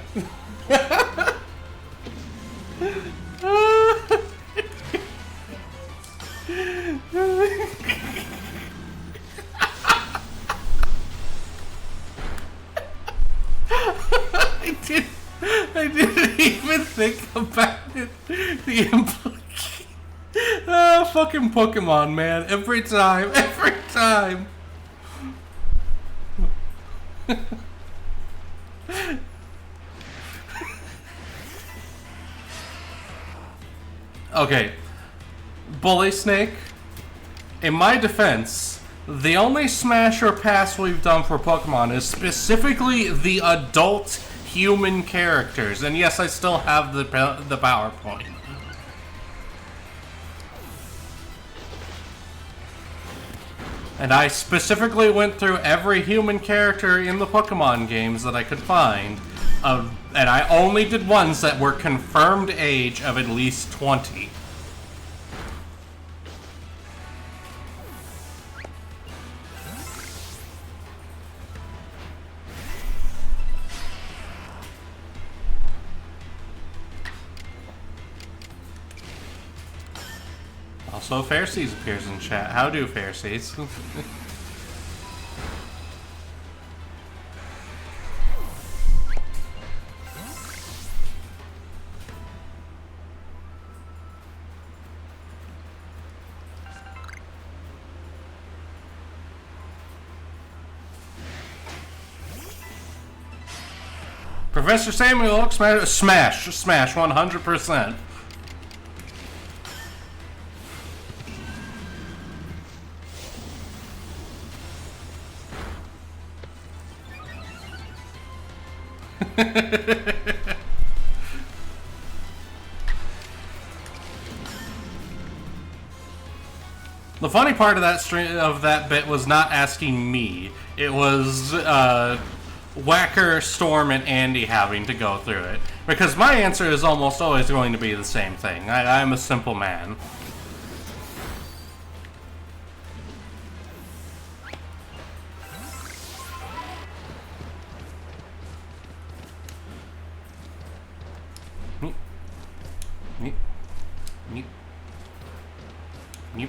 [SPEAKER 1] I didn't even think about it. The implication. Oh, fucking Pokemon, man. Every time. Every time. Okay. Bully Snake. In my defense, the only smash or pass we've done for Pokemon is specifically the adult human characters. And yes, I still have the PowerPoint. And I specifically went through every human character in the Pokemon games that I could find. And I only did ones that were confirmed age of at least 20. Also, Fairseas appears in chat. How do Fairseas? Professor Samuel, smash 100%. The funny part of that bit was not asking me. It was Whacker, Storm, and Andy having to go through it. Because my answer is almost always going to be the same thing. I'm a simple man. Neep. Neep. Neep.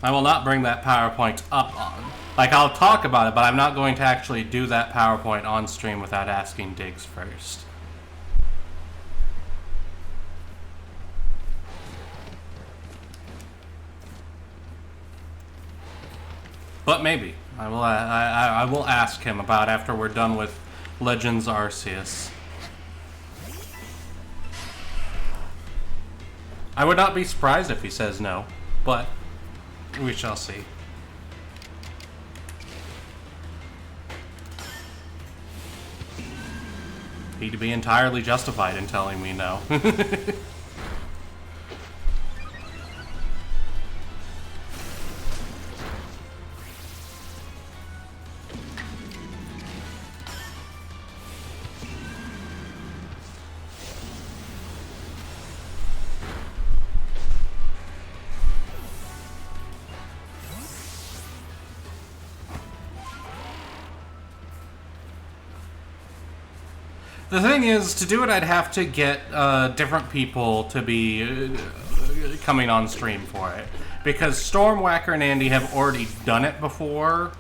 [SPEAKER 1] I will not bring that PowerPoint up on. Like, I'll talk about it, but I'm not going to actually do that PowerPoint on stream without asking Diggs first. But maybe. I will ask him about after we're done with Legends Arceus. I would not be surprised if he says no, but we shall see. He'd be entirely justified in telling me no. The thing is, to do it, I'd have to get different people to be coming on stream for it. Because Stormwhacker and Andy have already done it before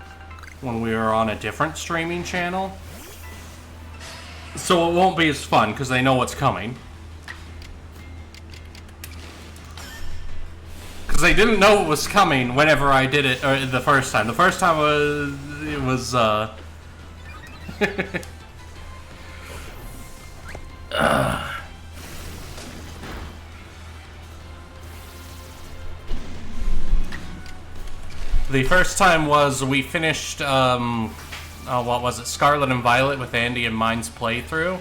[SPEAKER 1] when we were on a different streaming channel. So it won't be as fun, because they know what's coming. Because they didn't know it was coming whenever I did it the first time. The first time it was the first time was we finished, what was it, Scarlet and Violet with Andy and mine's playthrough.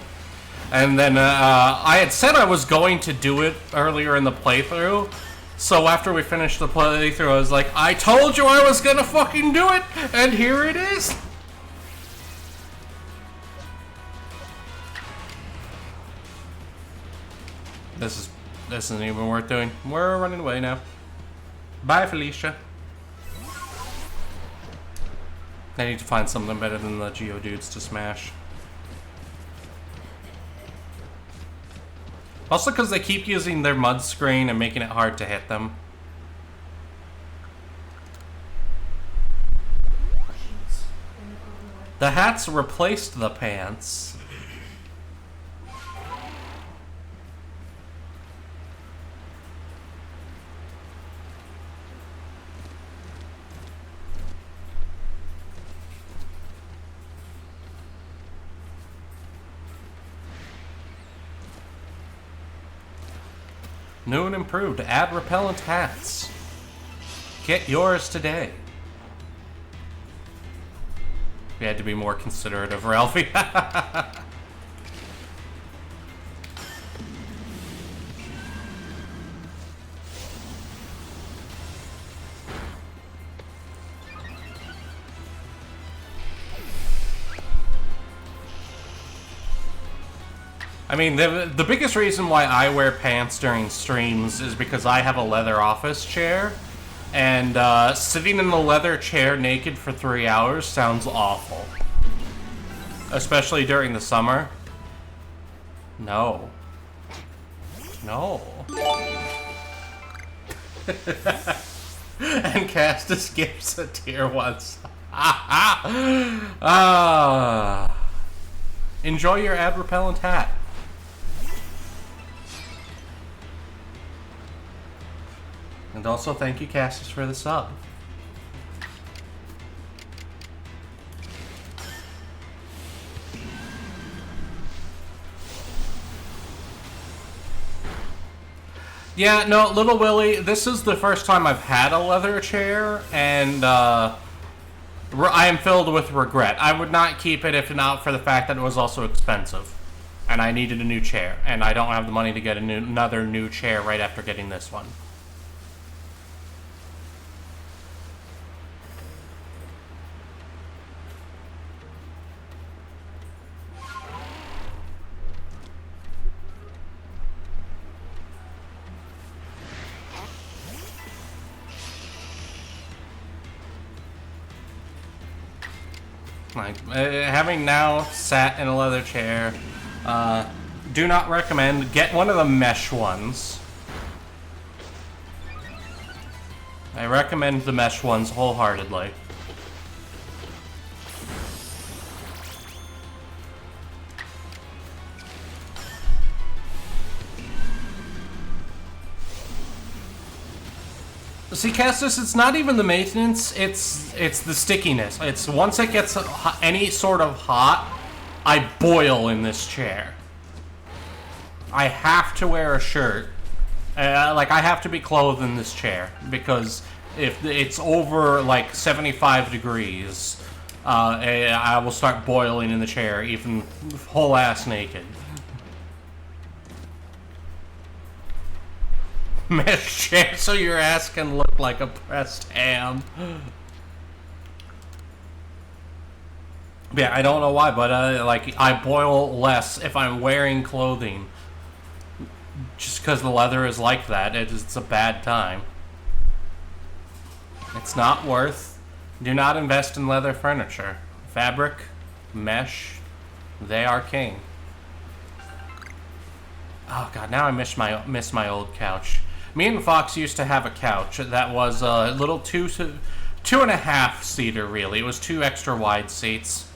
[SPEAKER 1] And then I had said I was going to do it earlier in the playthrough. So after we finished the playthrough, I was like, I told you I was gonna fucking do it, and here it is. This isn't even worth doing. We're running away now. Bye, Felicia. I need to find something better than the Geodudes to smash. Also because they keep using their mud screen and making it hard to hit them. The hats replaced the pants. New and improved. Add repellent hats. Get yours today. We had to be more considerate of Ralphie. I mean, the biggest reason why I wear pants during streams is because I have a leather office chair, and sitting in a leather chair naked for 3 hours sounds awful. Especially during the summer. No. No. And Castus gives a tier 1. Enjoy your ad repellent hat. And also thank you, Castus, for the sub. Yeah, no, Little Willie, this is the first time I've had a leather chair, and I am filled with regret. I would not keep it if not for the fact that it was also expensive. And I needed a new chair, and I don't have the money to get another new chair right after getting this one. Like, having now sat in a leather chair, do not recommend. Get one of the mesh ones. I recommend the mesh ones wholeheartedly. See, Castus, it's not even the maintenance, it's the stickiness. It's once it gets any sort of hot, I boil in this chair. I have to wear a shirt. Like, I have to be clothed in this chair, because if it's over, like, 75 degrees, I will start boiling in the chair, even whole ass naked. Mesh chair so your ass can look like a pressed ham. Yeah, I don't know why, but like, I boil less if I'm wearing clothing. Just because the leather is like that, it's a bad time. It's not worth. Do not invest in leather furniture. Fabric, mesh, they are king. Oh god, now I miss my old couch. Me and Fox used to have a couch that was a little two and a half seater, really. It was 2 extra wide seats.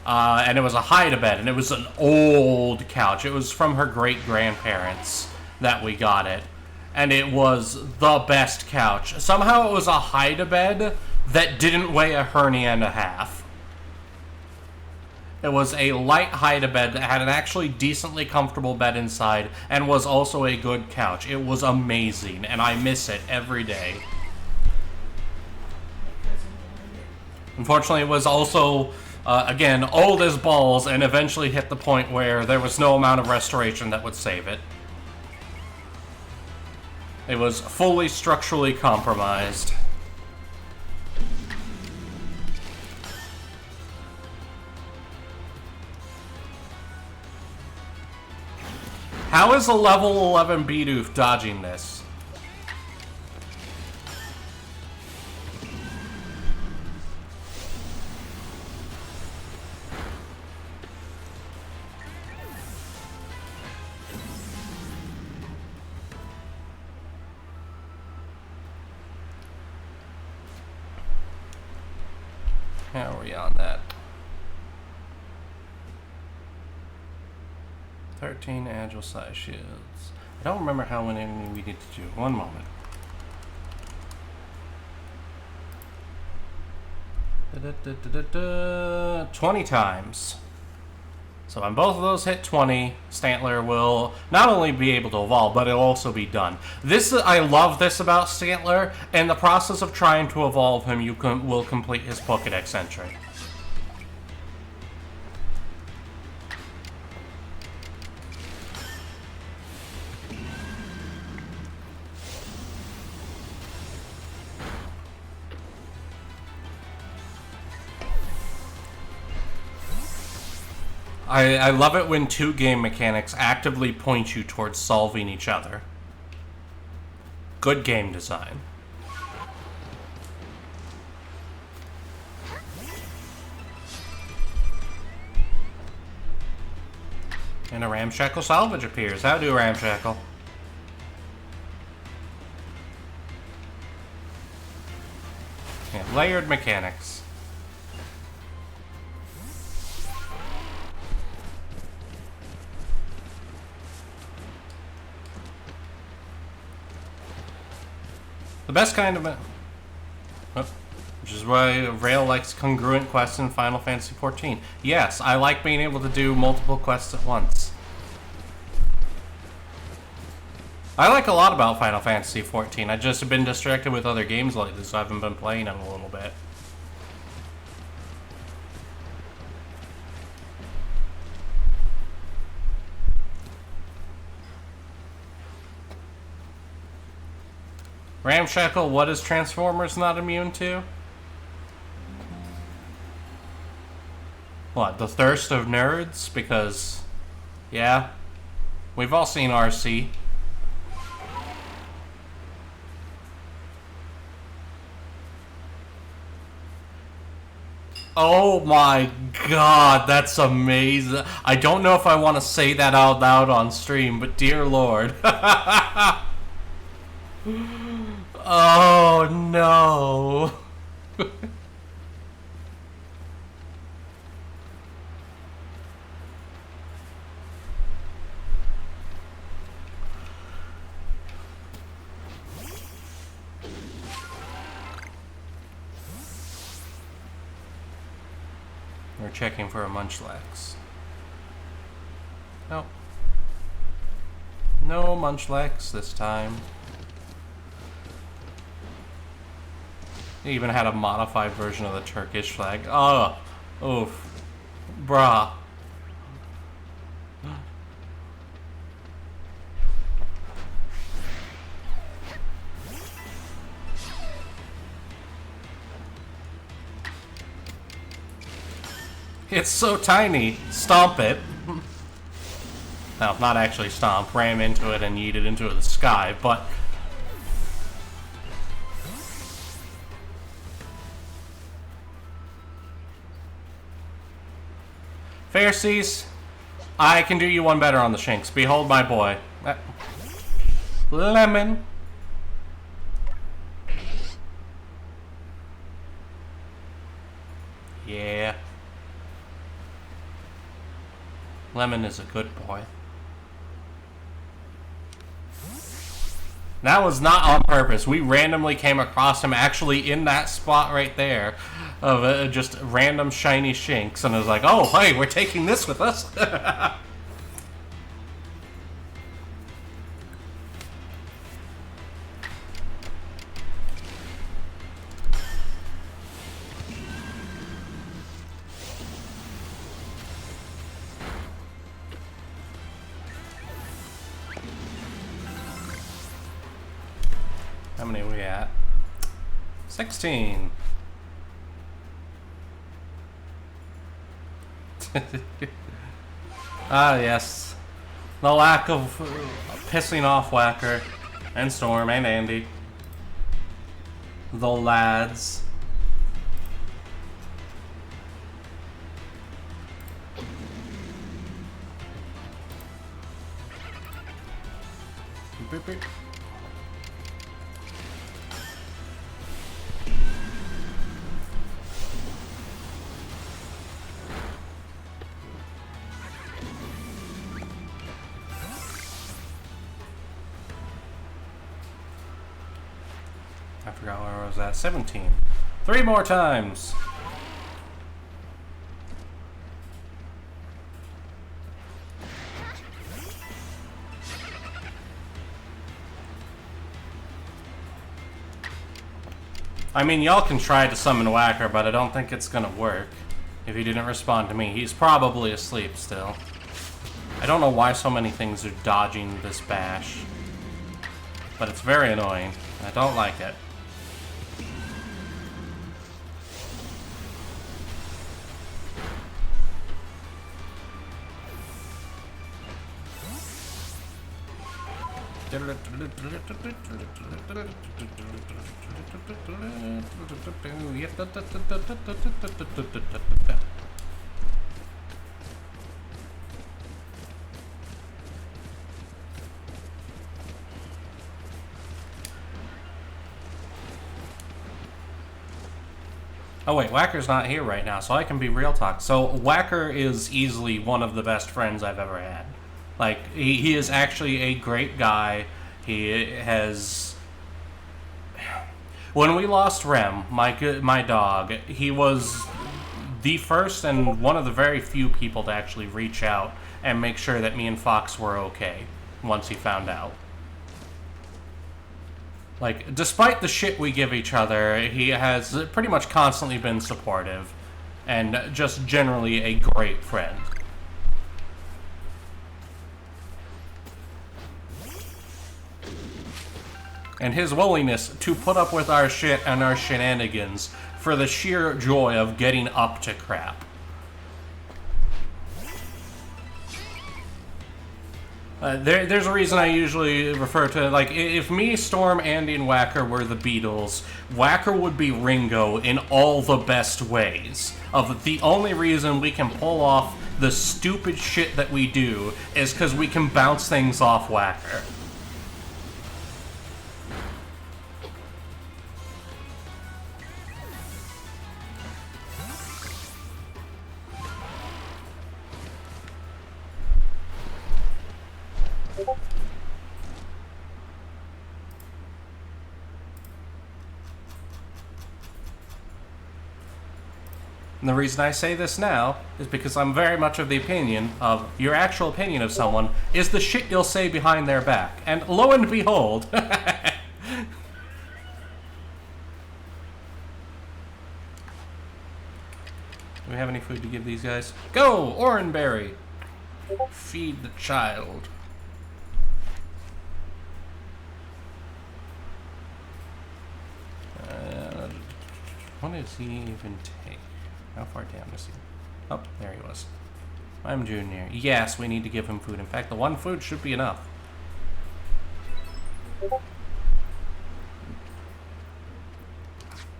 [SPEAKER 1] And it was a hide-a-bed, and it was an old couch. It was from her great-grandparents that we got it. And it was the best couch. Somehow it was a hide-a-bed that didn't weigh a hernia and a half. It was a light hide-a-bed that had an actually decently comfortable bed inside and was also a good couch. It was amazing, and I miss it every day. Unfortunately, it was also, again, old as balls and eventually hit the point where there was no amount of restoration that would save it. It was fully structurally compromised. How is a level 11 Bidoof dodging this? How are we on that? 13 agile size shields. I don't remember how many we need to do. One moment. Da, da, da, da, da, da. 20 times. So when both of those hit 20, Stantler will not only be able to evolve, but it'll also be done. I love this about Stantler. In the process of trying to evolve him, will complete his Pokédex entry. I love it when two game mechanics actively point you towards solving each other. Good game design. And a Ramshackle salvage appears. How do, Ramshackle? Yeah, layered mechanics. The best kind of... which is why Rale likes congruent quests in Final Fantasy XIV. Yes, I like being able to do multiple quests at once. I like a lot about Final Fantasy XIV. I just have been distracted with other games lately, so I haven't been playing them a little bit. Ramshackle, what is Transformers not immune to? What, the thirst of nerds? Because, yeah, we've all seen RC. Oh my god, that's amazing. I don't know if I want to say that out loud on stream, but dear lord. Oh no. We're checking for a Munchlax. Nope. No Munchlax this time. They even had a modified version of the Turkish flag. Oh, oof. Brah. It's so tiny. Stomp it. No, not actually stomp. Ram into it and yeet it into the sky, but... Pharisees, I can do you one better on the Shinx. Behold my boy. Lemon. Yeah. Lemon is a good boy. That was not on purpose. We randomly came across him actually in that spot right there of just random shiny Shinx, and I was like, oh, hey, we're taking this with us. How many are we at? 16. Ah, yes. The lack of pissing off Whacker and Storm and Andy. The lads. Beep, beep. I forgot where I was at. 17. 3 more times. I mean, y'all can try to summon Whacker, but I don't think it's gonna work. If he didn't respond to me, he's probably asleep still. I don't know why so many things are dodging this bash, but it's very annoying. I don't like it. Oh wait, Whacker's not here right now, so I can be real talk. So Whacker is easily one of the best friends I've ever had. Like, he is actually a great guy. He has... When we lost Rem, my dog, he was the first and one of the very few people to actually reach out and make sure that me and Fox were okay once he found out. Like, despite the shit we give each other, he has pretty much constantly been supportive and just generally a great friend. And his willingness to put up with our shit and our shenanigans for the sheer joy of getting up to crap. There's a reason I usually refer to, like, if me, Storm, Andy, and Whacker were the Beatles, Whacker would be Ringo in all the best ways. Of the only reason we can pull off the stupid shit that we do is because we can bounce things off Whacker. And the reason I say this now is because I'm very much of the opinion of your actual opinion of someone is the shit you'll say behind their back. And lo and behold... Do we have any food to give these guys? Go! Oranberry! Feed the child. What does he even take? How far down is he? Oh, there he was. I'm Junior. Yes, we need to give him food. In fact, the one food should be enough.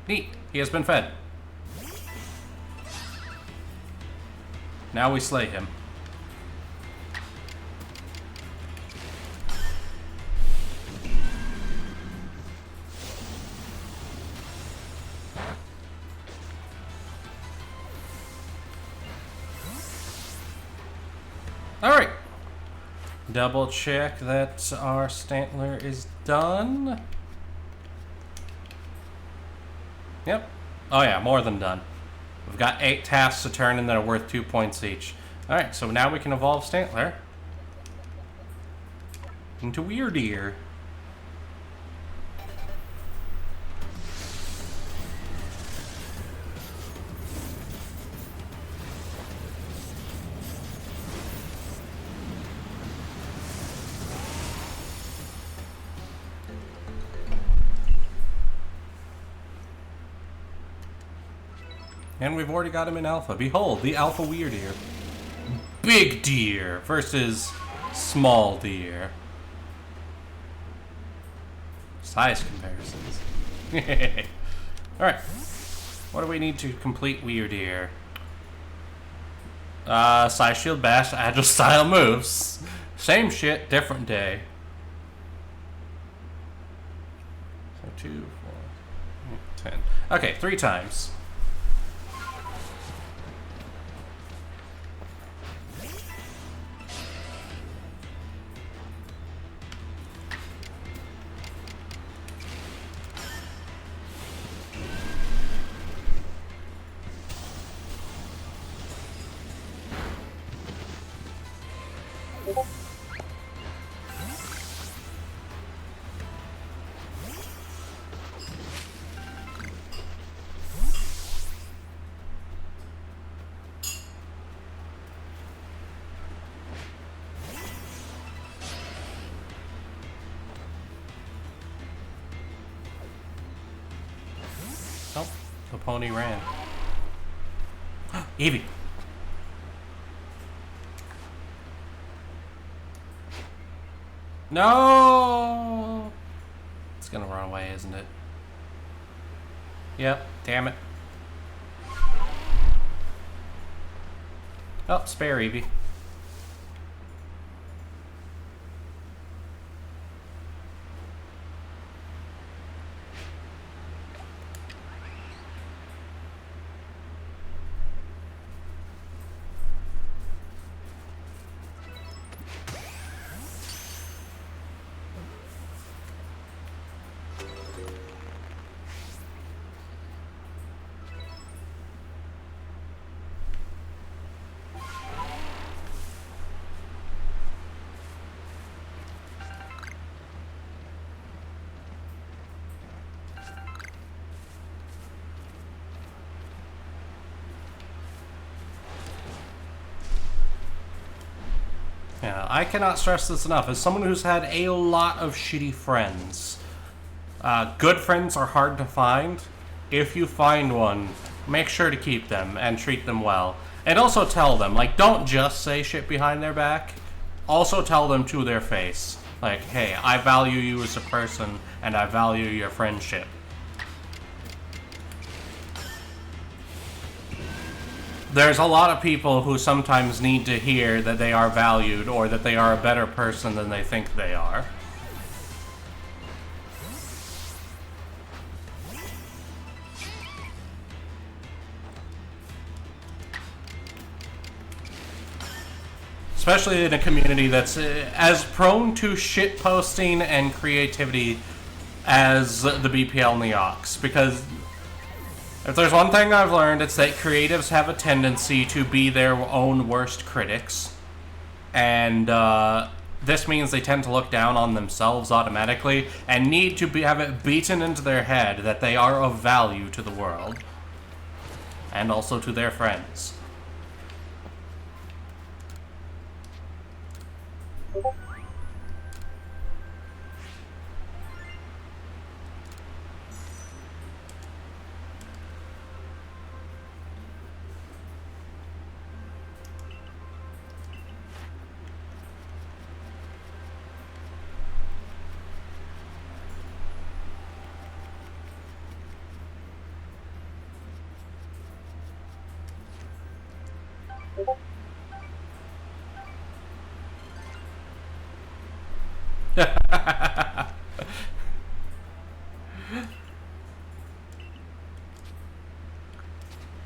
[SPEAKER 1] Neat. He has been fed. Now we slay him. Alright. Double check that our Stantler is done. Yep. Oh yeah, more than done. We've got 8 tasks to turn in that are worth 2 points each. Alright, so now we can evolve Stantler into Weirdeer. And we've already got him in Alpha. Behold, the Alpha Weirdeer. Big deer versus small deer. Size comparisons. Alright. What do we need to complete Weirdeer? Size Shield Bash, Agile Style moves. Same shit, different day. So 2, 4, 10. Okay, 3 times. The pony ran. Evie! No! It's gonna run away, isn't it? Yep, damn it. Oh, spare Evie. Yeah, I cannot stress this enough. As someone who's had a lot of shitty friends, good friends are hard to find. If you find one, make sure to keep them and treat them well. And also tell them, like, don't just say shit behind their back. Also tell them to their face. Like, hey, I value you as a person, and I value your friendship. There's a lot of people who sometimes need to hear that they are valued or that they are a better person than they think they are. Especially in a community that's as prone to shitposting and creativity as the BPL and the Ox. Because if there's one thing I've learned, it's that creatives have a tendency to be their own worst critics. And this means they tend to look down on themselves automatically and need to have it beaten into their head that they are of value to the world. And also to their friends.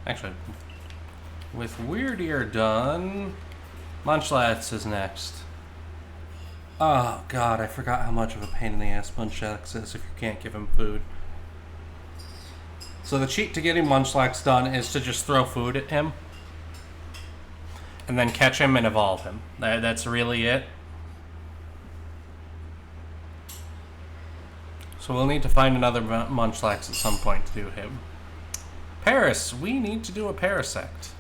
[SPEAKER 1] Actually, with Weird Ear done, Munchlax is next. Oh god, I forgot how much of a pain in the ass Munchlax is if you can't give him food. So the cheat to getting Munchlax done is to just throw food at him. And then catch him and evolve him. That's really it. So we'll need to find another Munchlax at some point to do him. Paris, we need to do a Parasect.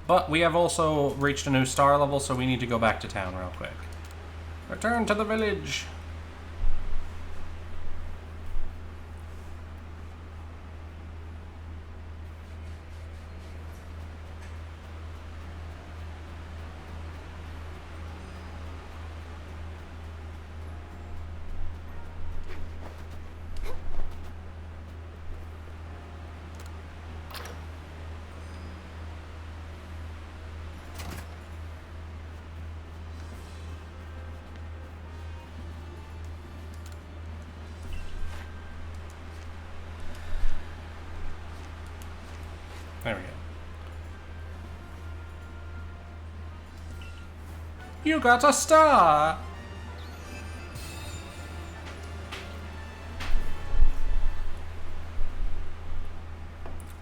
[SPEAKER 1] But we have also reached a new star level, so we need to go back to town real quick. Return to the village. There we go. You got a star!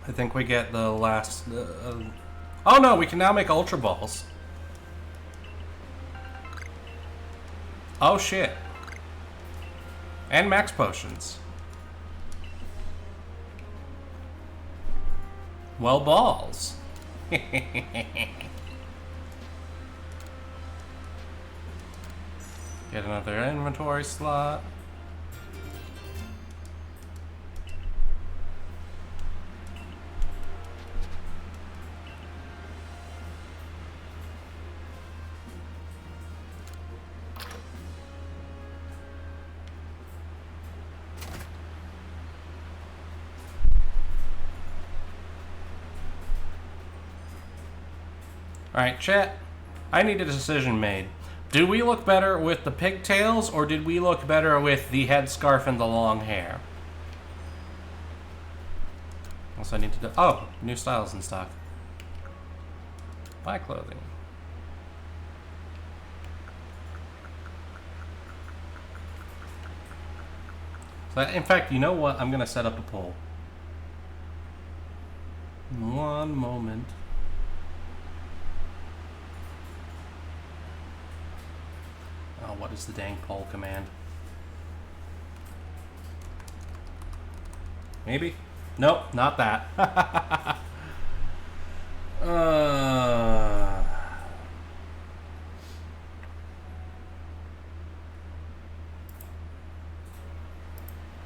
[SPEAKER 1] I think we get the last... oh no, we can now make Ultra Balls. Oh shit. And Max Potions. Well, balls. Get another inventory slot. Alright, chat. I need a decision made. Do we look better with the pigtails, or did we look better with the headscarf and the long hair? Also, I need to do... Oh, new styles in stock. Buy clothing. So, in fact, you know what? I'm going to set up a poll. One moment. Oh, what is the dang poll command? Maybe? Nope, not that.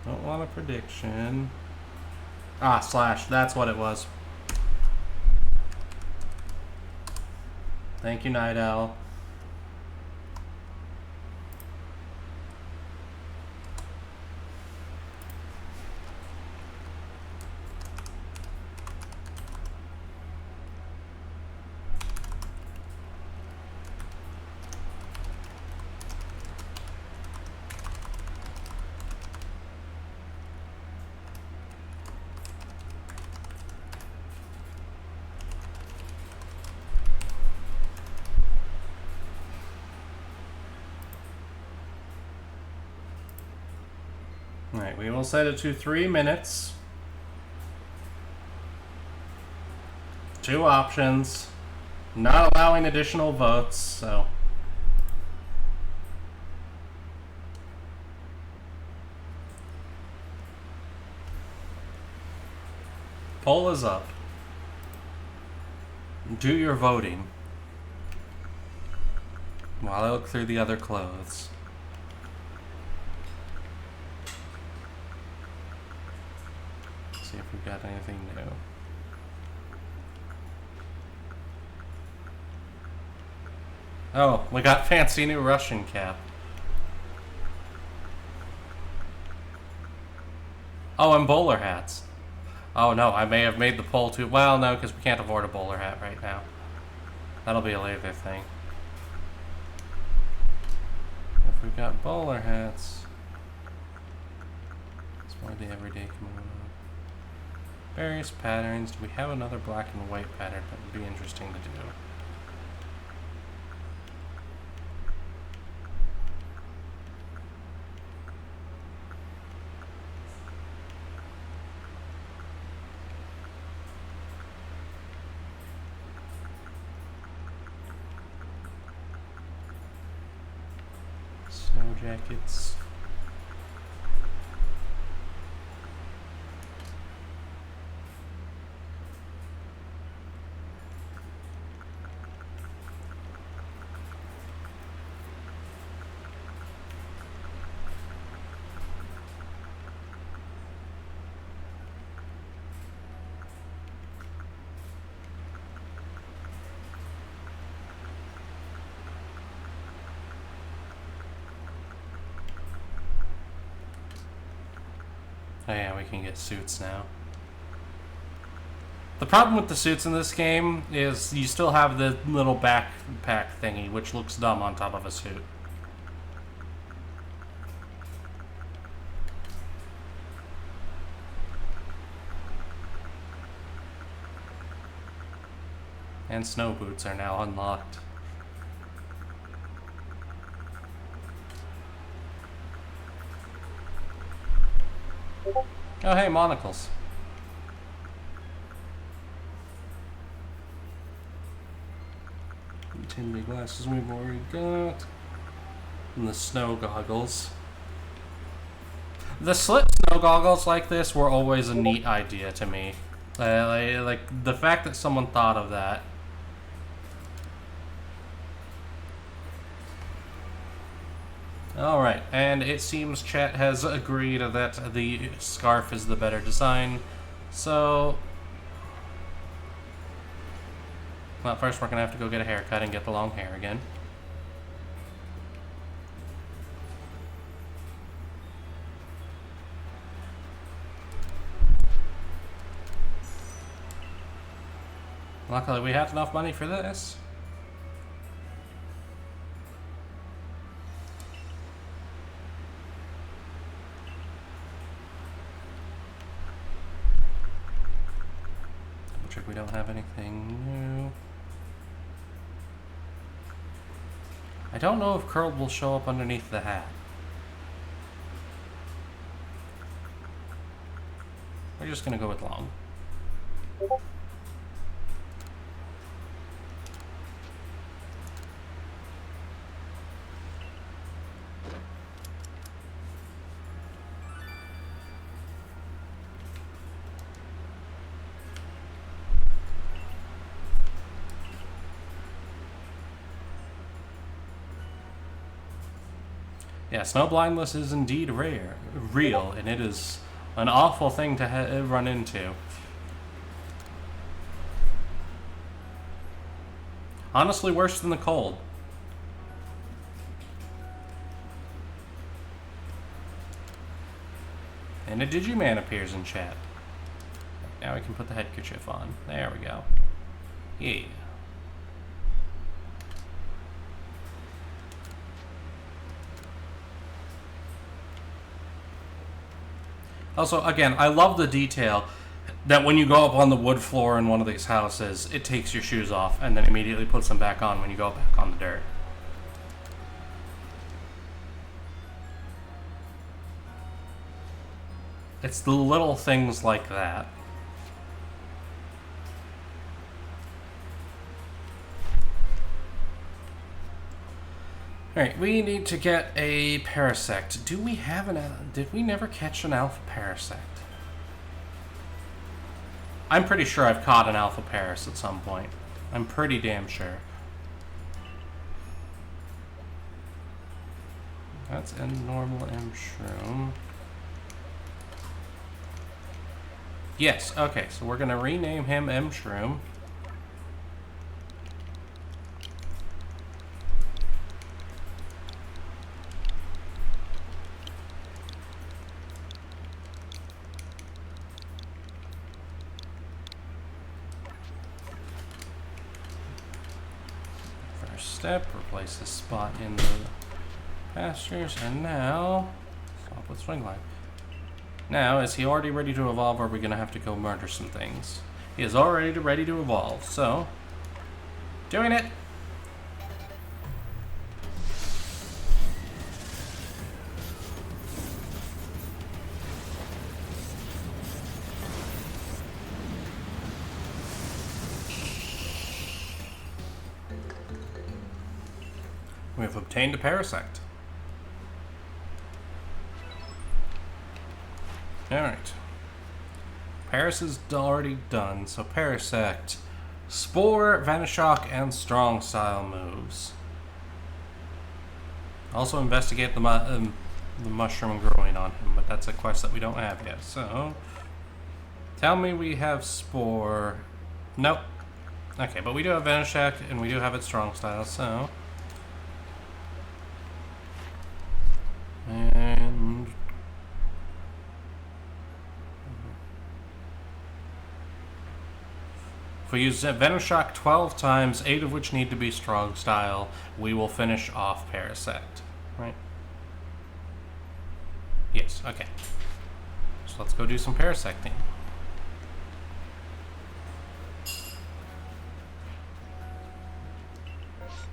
[SPEAKER 1] Don't want a prediction. Ah, slash. That's what it was. Thank you, Night Owl. Alright, we will set it to 3 minutes. 2 options. Not allowing additional votes, so... Poll is up. Do your voting. While I look through the other clothes. See if we've got anything new. Oh, we got fancy new Russian cap. Oh, and bowler hats. Oh no, I may have made the poll too. Well, no, because we can't afford a bowler hat right now. That'll be a later thing. If we've got bowler hats, it's more the everyday kimono. Various patterns. Do we have another black and white pattern? That would be interesting to do. Snow jackets. Oh yeah, we can get suits now. The problem with the suits in this game is you still have the little backpack thingy, which looks dumb on top of a suit. And snow boots are now unlocked. Oh hey, monocles. Tinted glasses we've already got. And the snow goggles. The slit snow goggles like this were always a neat idea to me. Like the fact that someone thought of that. Alright, and it seems chat has agreed that the scarf is the better design. So... well, first we're gonna have to go get a haircut and get the long hair again. Luckily we have enough money for this. We don't have anything new. I don't know if curled will show up underneath the hat. We're just gonna go with long. Yeah, snow blindness is indeed real, and it is an awful thing to run into. Honestly, worse than the cold. And a Digiman appears in chat. Now we can put the headkerchief on. There we go. Yeah. Also, again, I love the detail that when you go up on the wood floor in one of these houses, it takes your shoes off and then immediately puts them back on when you go back on the dirt. It's the little things like that. Alright, we need to get a Parasect. Do we have did we never catch an Alpha Parasect? I'm pretty sure I've caught an Alpha Paras at some point. I'm pretty damn sure. That's a normal M-Shroom. Yes, okay, so we're gonna rename him M-Shroom. Step, replace this spot in the pastures, and now stop with swing line. Now, is he already ready to evolve, or are we gonna have to go murder some things? He is already ready to evolve, so doing it. We have obtained a Parasect. Alright. Paras is already done, so Parasect, Spore, Vanishock, and Strong Style moves. Also investigate the mushroom growing on him, but that's a quest that we don't have yet, so tell me we have Spore. Nope. Okay, but we do have Vanishock, and we do have its Strong Style, so and if we use Venoshock 12 times, 8 of which need to be Strong Style, we will finish off Parasect, right? Yes, okay. So let's go do some Parasecting.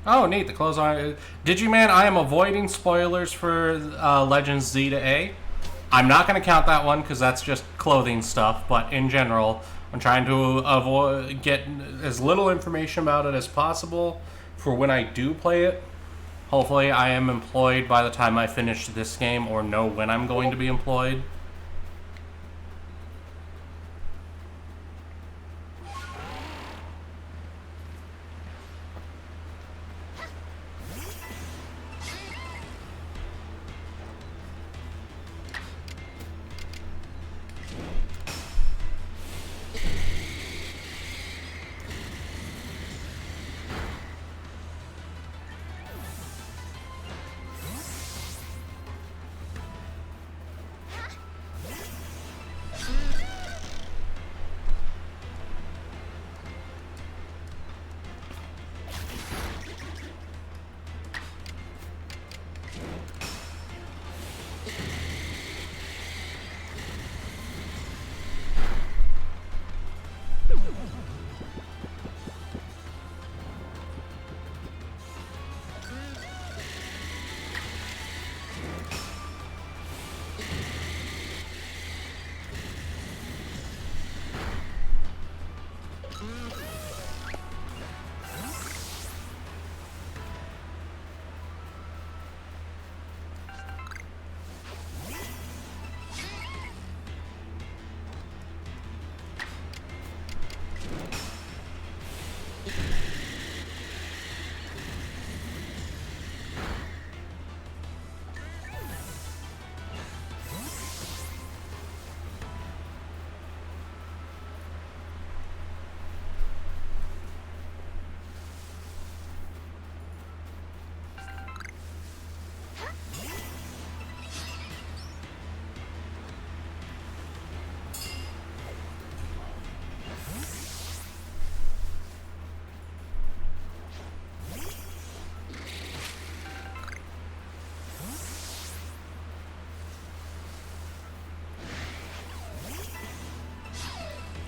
[SPEAKER 1] Oh, neat. The clothes are... Digiman, I am avoiding spoilers for Legends Z to A. I'm not going to count that one because that's just clothing stuff, but in general, I'm trying to get as little information about it as possible for when I do play it. Hopefully I am employed by the time I finish this game or know when I'm going to be employed.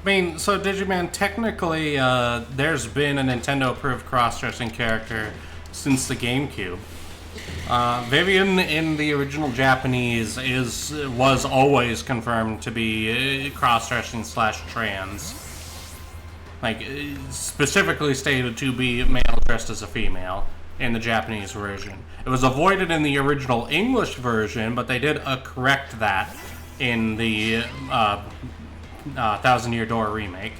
[SPEAKER 1] mean, so Digiman, technically, there's been a Nintendo-approved cross-dressing character since the GameCube. Vivian in the original Japanese was always confirmed to be cross-dressing / trans. Like, specifically stated to be male dressed as a female in the Japanese version. It was avoided in the original English version, but they did correct that in the Thousand Year Door remake.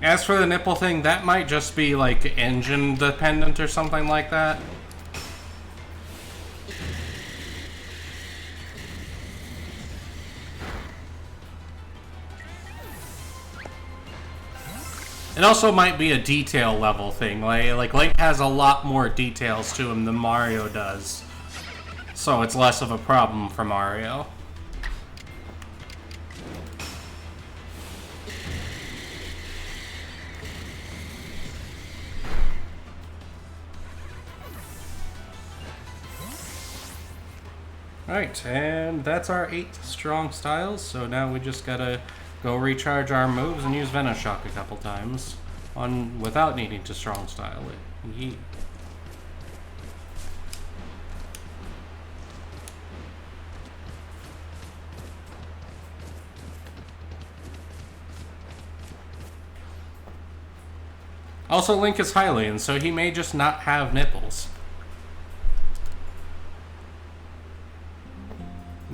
[SPEAKER 1] As for the nipple thing, that might just be like engine dependent or something like that. It also might be a detail level thing. Like Link has a lot more details to him than Mario does, so it's less of a problem for Mario. Alright, and that's our 8 strong styles, so now we just gotta go recharge our moves and use Venoshock a couple times without needing to strong style it. Yeet. Also, Link is Hylian, so he may just not have nipples.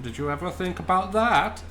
[SPEAKER 1] Did you ever think about that?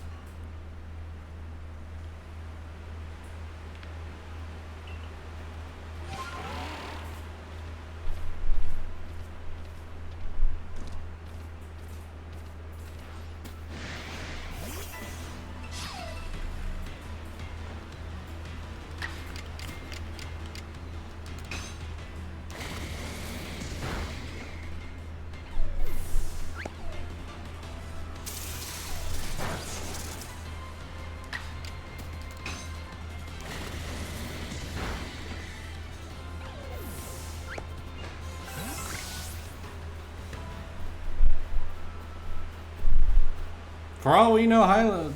[SPEAKER 1] For all we know,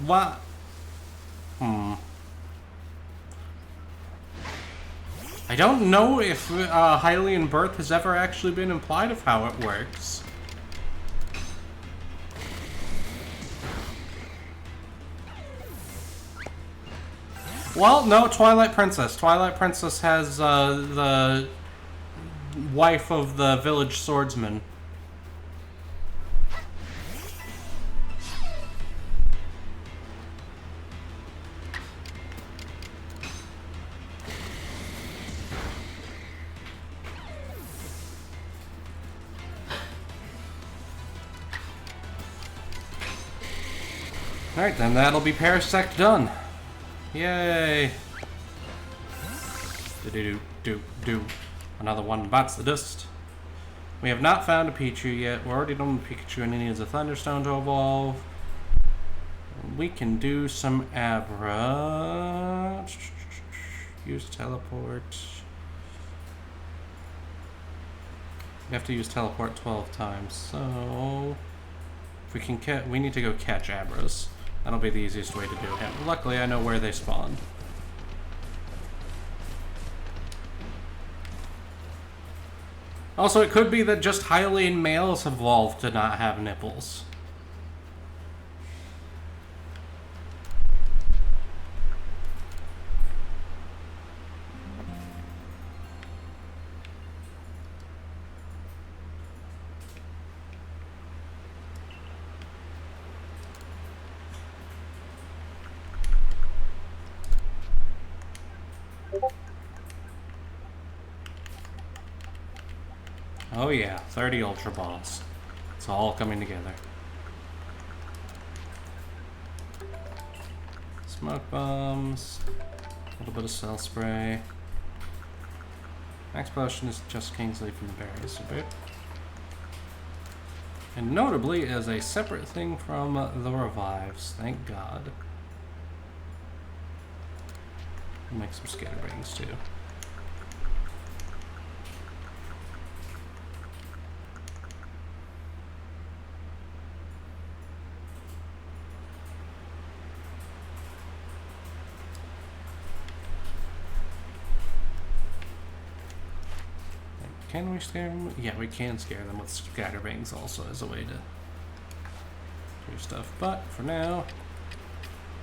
[SPEAKER 1] what? I don't know if Hylian birth has ever actually been implied of how it works. Well, no, Twilight Princess. Twilight Princess has the wife of the village swordsman. Alright, then that'll be Parasect done. Yay! Do. Another one bites the dust. We have not found a Pichu yet. We're already done with Pikachu and he needs a Thunderstone to evolve. We can do some Abra. Use Teleport. We have to use Teleport 12 times, so... If we can we need to go catch Abras. That'll be the easiest way to do it. Luckily, I know where they spawn. Also, it could be that just Hylian males evolved to not have nipples. Oh yeah, 30 Ultra Balls. It's all coming together. Smoke bombs, a little bit of cell spray. Max potion is just Kingsley from the berries, a bit. And notably as a separate thing from the revives, thank God. We'll make some scatterbangs too. Can we scare them? Yeah, we can scare them with scatterbangs also as a way to do stuff. But for now,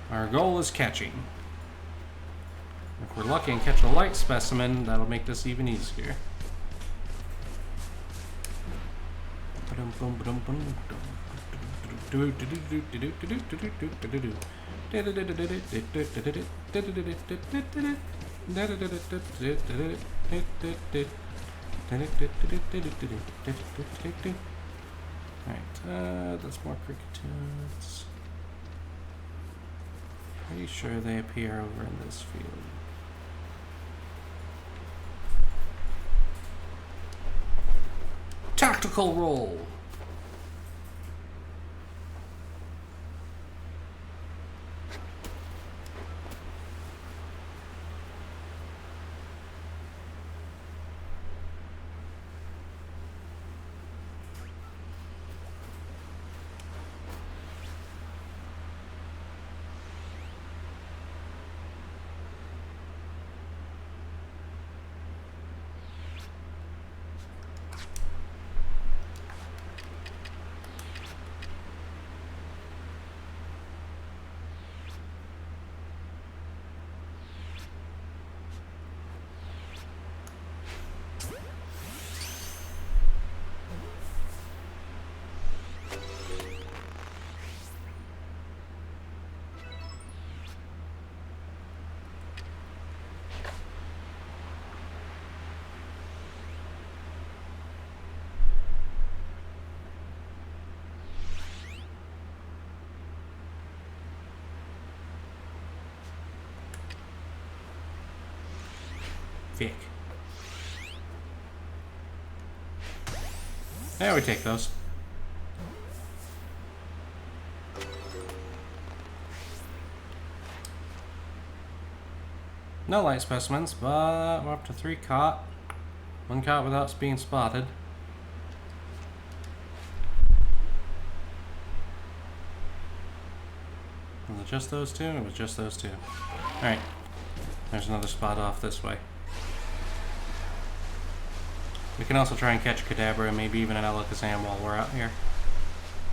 [SPEAKER 1] our goal is catching. If we're lucky and catch a light specimen, that'll make this even easier. Alright, that's more crickets. Pretty sure they appear over in this field. Tactical roll! Vic. There, we take those. No light specimens, but we're up to 3 caught. 1 caught without being spotted. Was it just those 2? It was just those 2. Alright. There's another spot off this way. We can also try and catch Kadabra and maybe even an Alakazam while we're out here.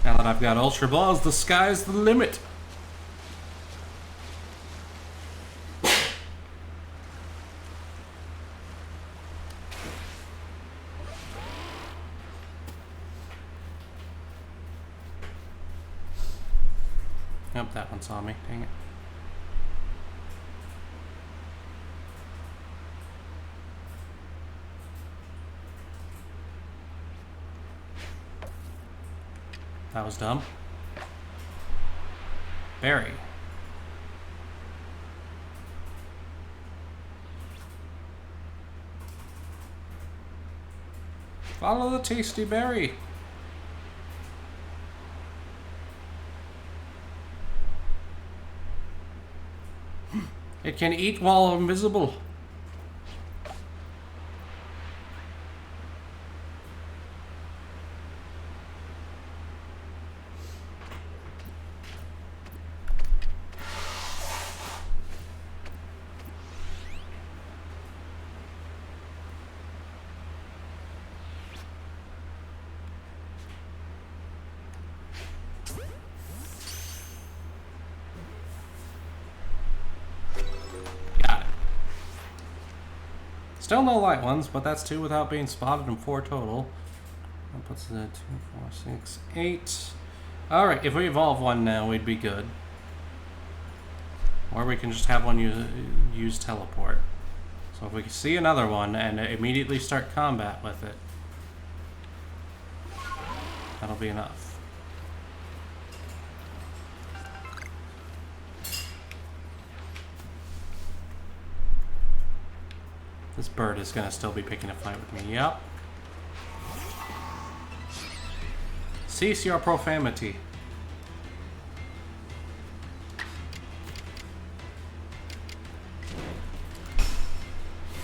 [SPEAKER 1] Now that I've got Ultra Balls, the sky's the limit! Nope, that one saw me. Dang it. That was dumb. Berry. Follow the tasty berry. It can eat while invisible. Still no light ones, but that's 2 without being spotted and 4 total. That puts it at 2, 4, 6, 8. Alright, if we evolve one now, we'd be good. Or we can just have one use teleport. So if we can see another one and immediately start combat with it, that'll be enough. This bird is going to still be picking a fight with me. Yep. Cease your profanity.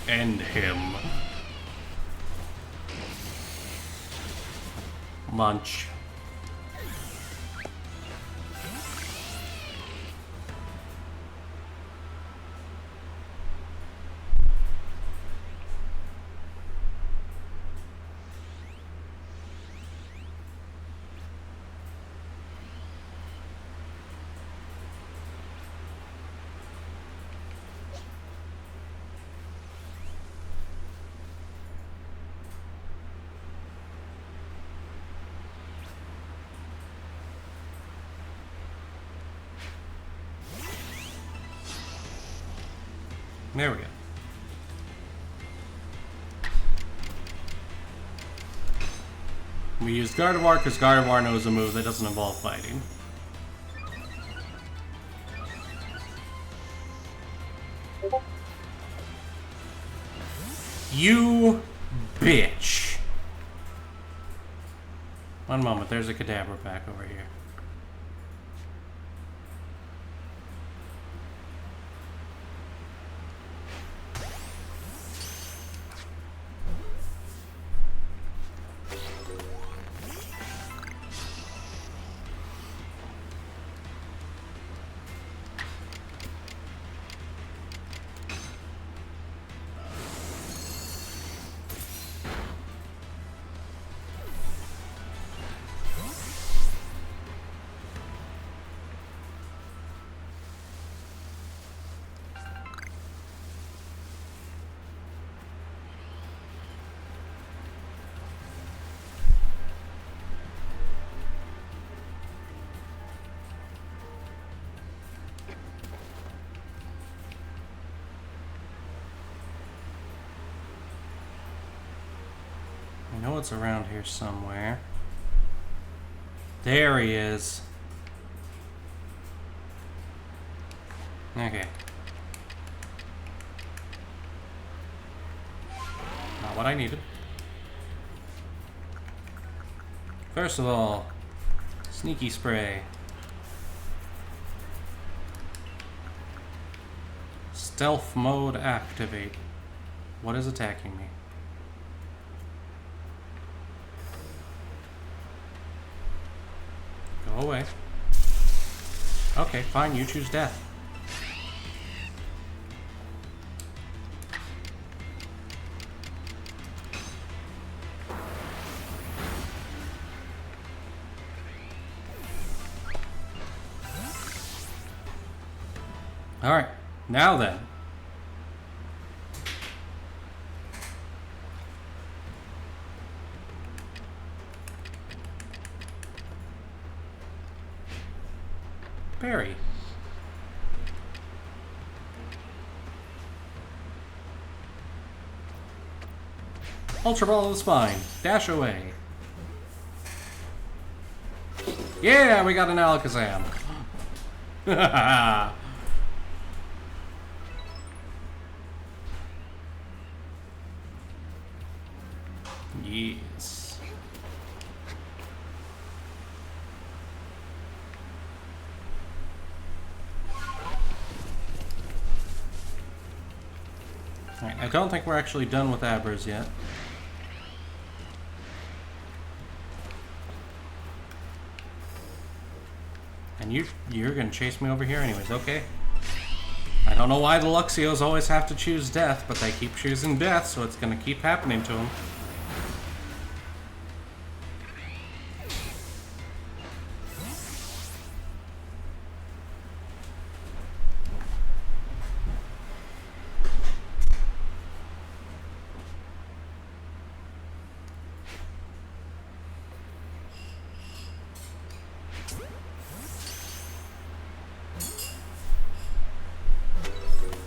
[SPEAKER 1] End him. Munch. There we go. We use Gardevoir because Gardevoir knows a move that doesn't involve fighting. You bitch. One moment, there's a Kadabra back over here. I know it's around here somewhere. There he is. Okay. Not what I needed. First of all, sneaky spray. Stealth mode activate. What is attacking me? Go away. Okay, fine, you choose death. Alright, now then. Barry. Ultra Ball is fine. Dash away. Yeah, we got an Alakazam. Yes. Alright, I don't think we're actually done with Abras yet. And you're gonna chase me over here anyways, okay? I don't know why the Luxios always have to choose death, but they keep choosing death, so it's gonna keep happening to them.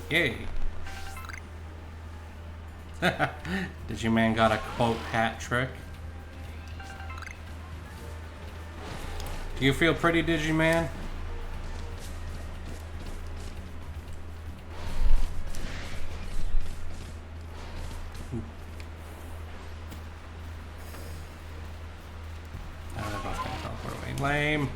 [SPEAKER 1] Yay. Digimon got a quote hat trick. Do you feel pretty, Digimon? Oh, they're both gonna go. Lame.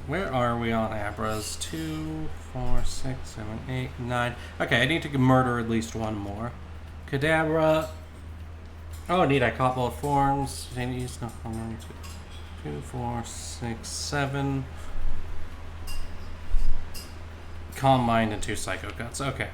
[SPEAKER 1] Where are we on Abras? 2, 4, 6, 7, 8, 9. Okay, I need to murder at least one more. Kadabra. Oh, neat, I caught both forms. 2, 4, 6, 7. Calm Mind and 2 Psycho Guts. Okay.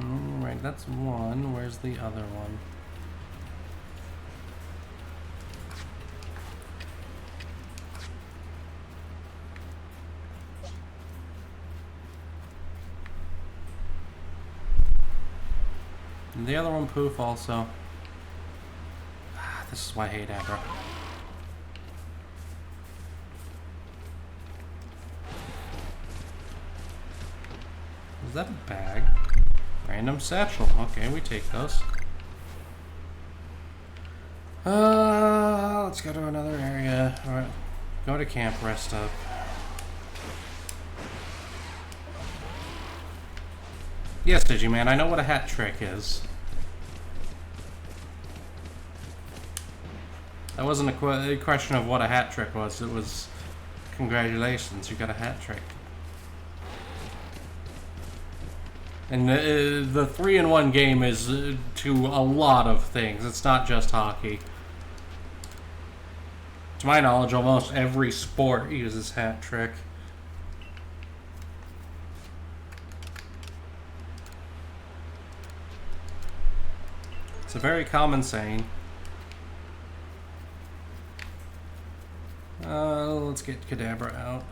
[SPEAKER 1] Alright, that's one. Where's the other one? And the other one, Poof, also. This is why I hate Abra. Is that a bag? Random satchel. Okay, we take those. Let's go to another area. Alright. Go to camp, rest up. Yes, Digiman, I know what a hat trick is. That wasn't a question of what a hat trick was. It was, congratulations, you got a hat trick. And the 3-in-1 game is to a lot of things. It's not just hockey. To my knowledge, almost every sport uses hat trick. It's a very common saying. Let's get Kadabra out.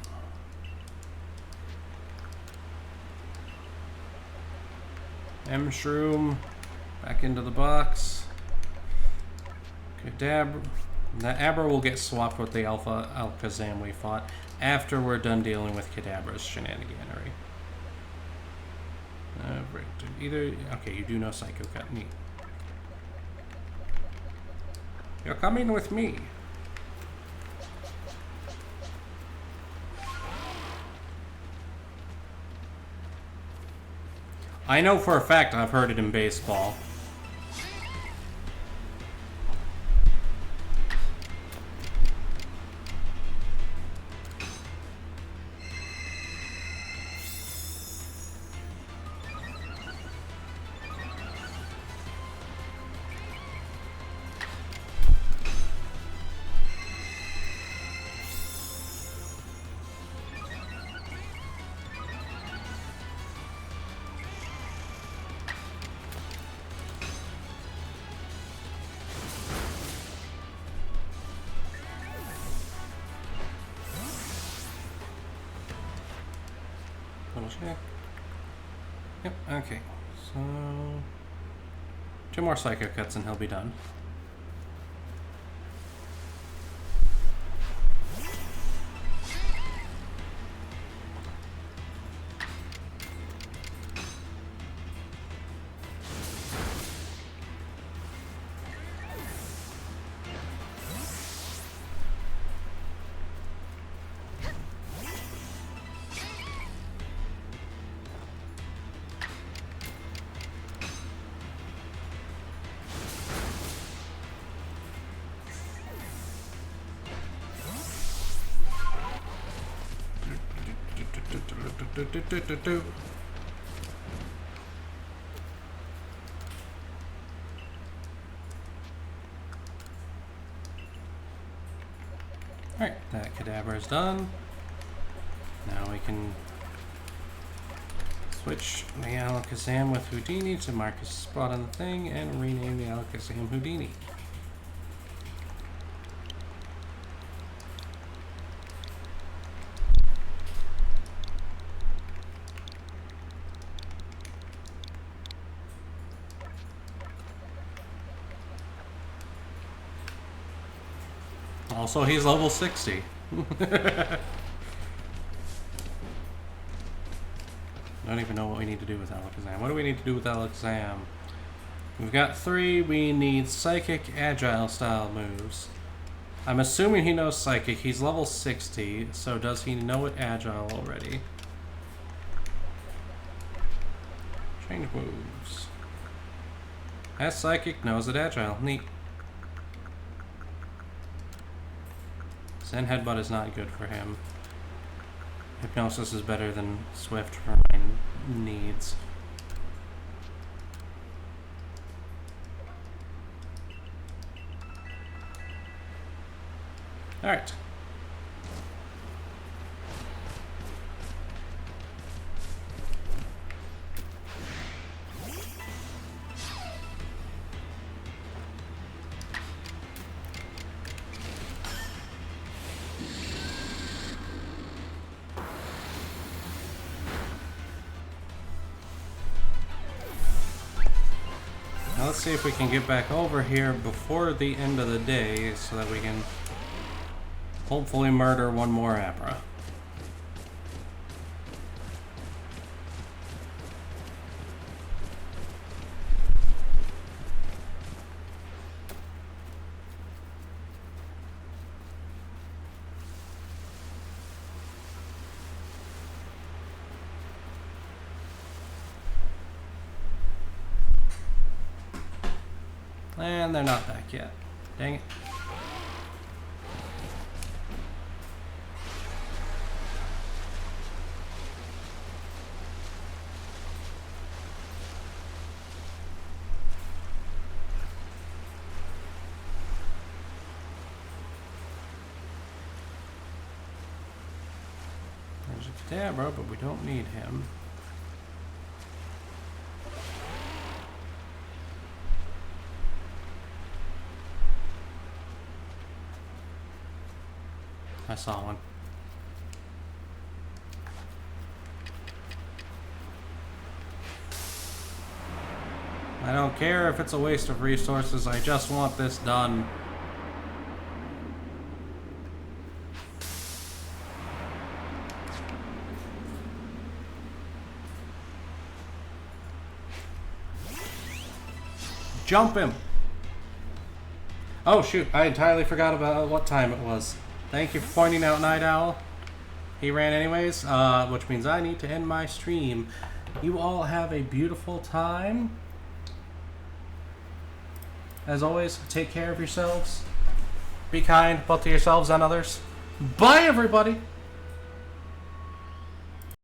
[SPEAKER 1] M-Shroom back into the box. Kadabra. The Abra will get swapped with the Alpha Alakazam we fought after we're done dealing with Kadabra's shenaniganery. Right. Either. Okay, you do know Psycho Cut. Neat. You're coming with me. I know for a fact I've heard it in baseball. Check. Yep, okay. So 2 more Psycho Cuts and he'll be done. Alright, that Kadabra is done. Now we can switch the Alakazam with Houdini to mark his spot on the thing and rename the Alakazam Houdini. Also, he's level 60. Don't even know what we need to do with Alakazam. What do we need to do with Alakazam? We've got 3. We need Psychic, Agile style moves. I'm assuming he knows Psychic. He's level 60, so does he know it Agile already? Change moves. Has Psychic, knows it Agile. Neat. Zen Headbutt is not good for him. Hypnosis is better than Swift for my needs. Alright. Now let's see if we can get back over here before the end of the day so that we can hopefully murder one more Abra. And they're not back yet. Dang it. There's a Kadabra, but we don't need him. I saw one. I don't care if it's a waste of resources, I just want this done. Jump him! Oh shoot, I entirely forgot about what time it was. Thank you for pointing out, Night Owl. He ran anyways, which means I need to end my stream. You all have a beautiful time. As always, take care of yourselves. Be kind, both to yourselves and others. Bye, everybody!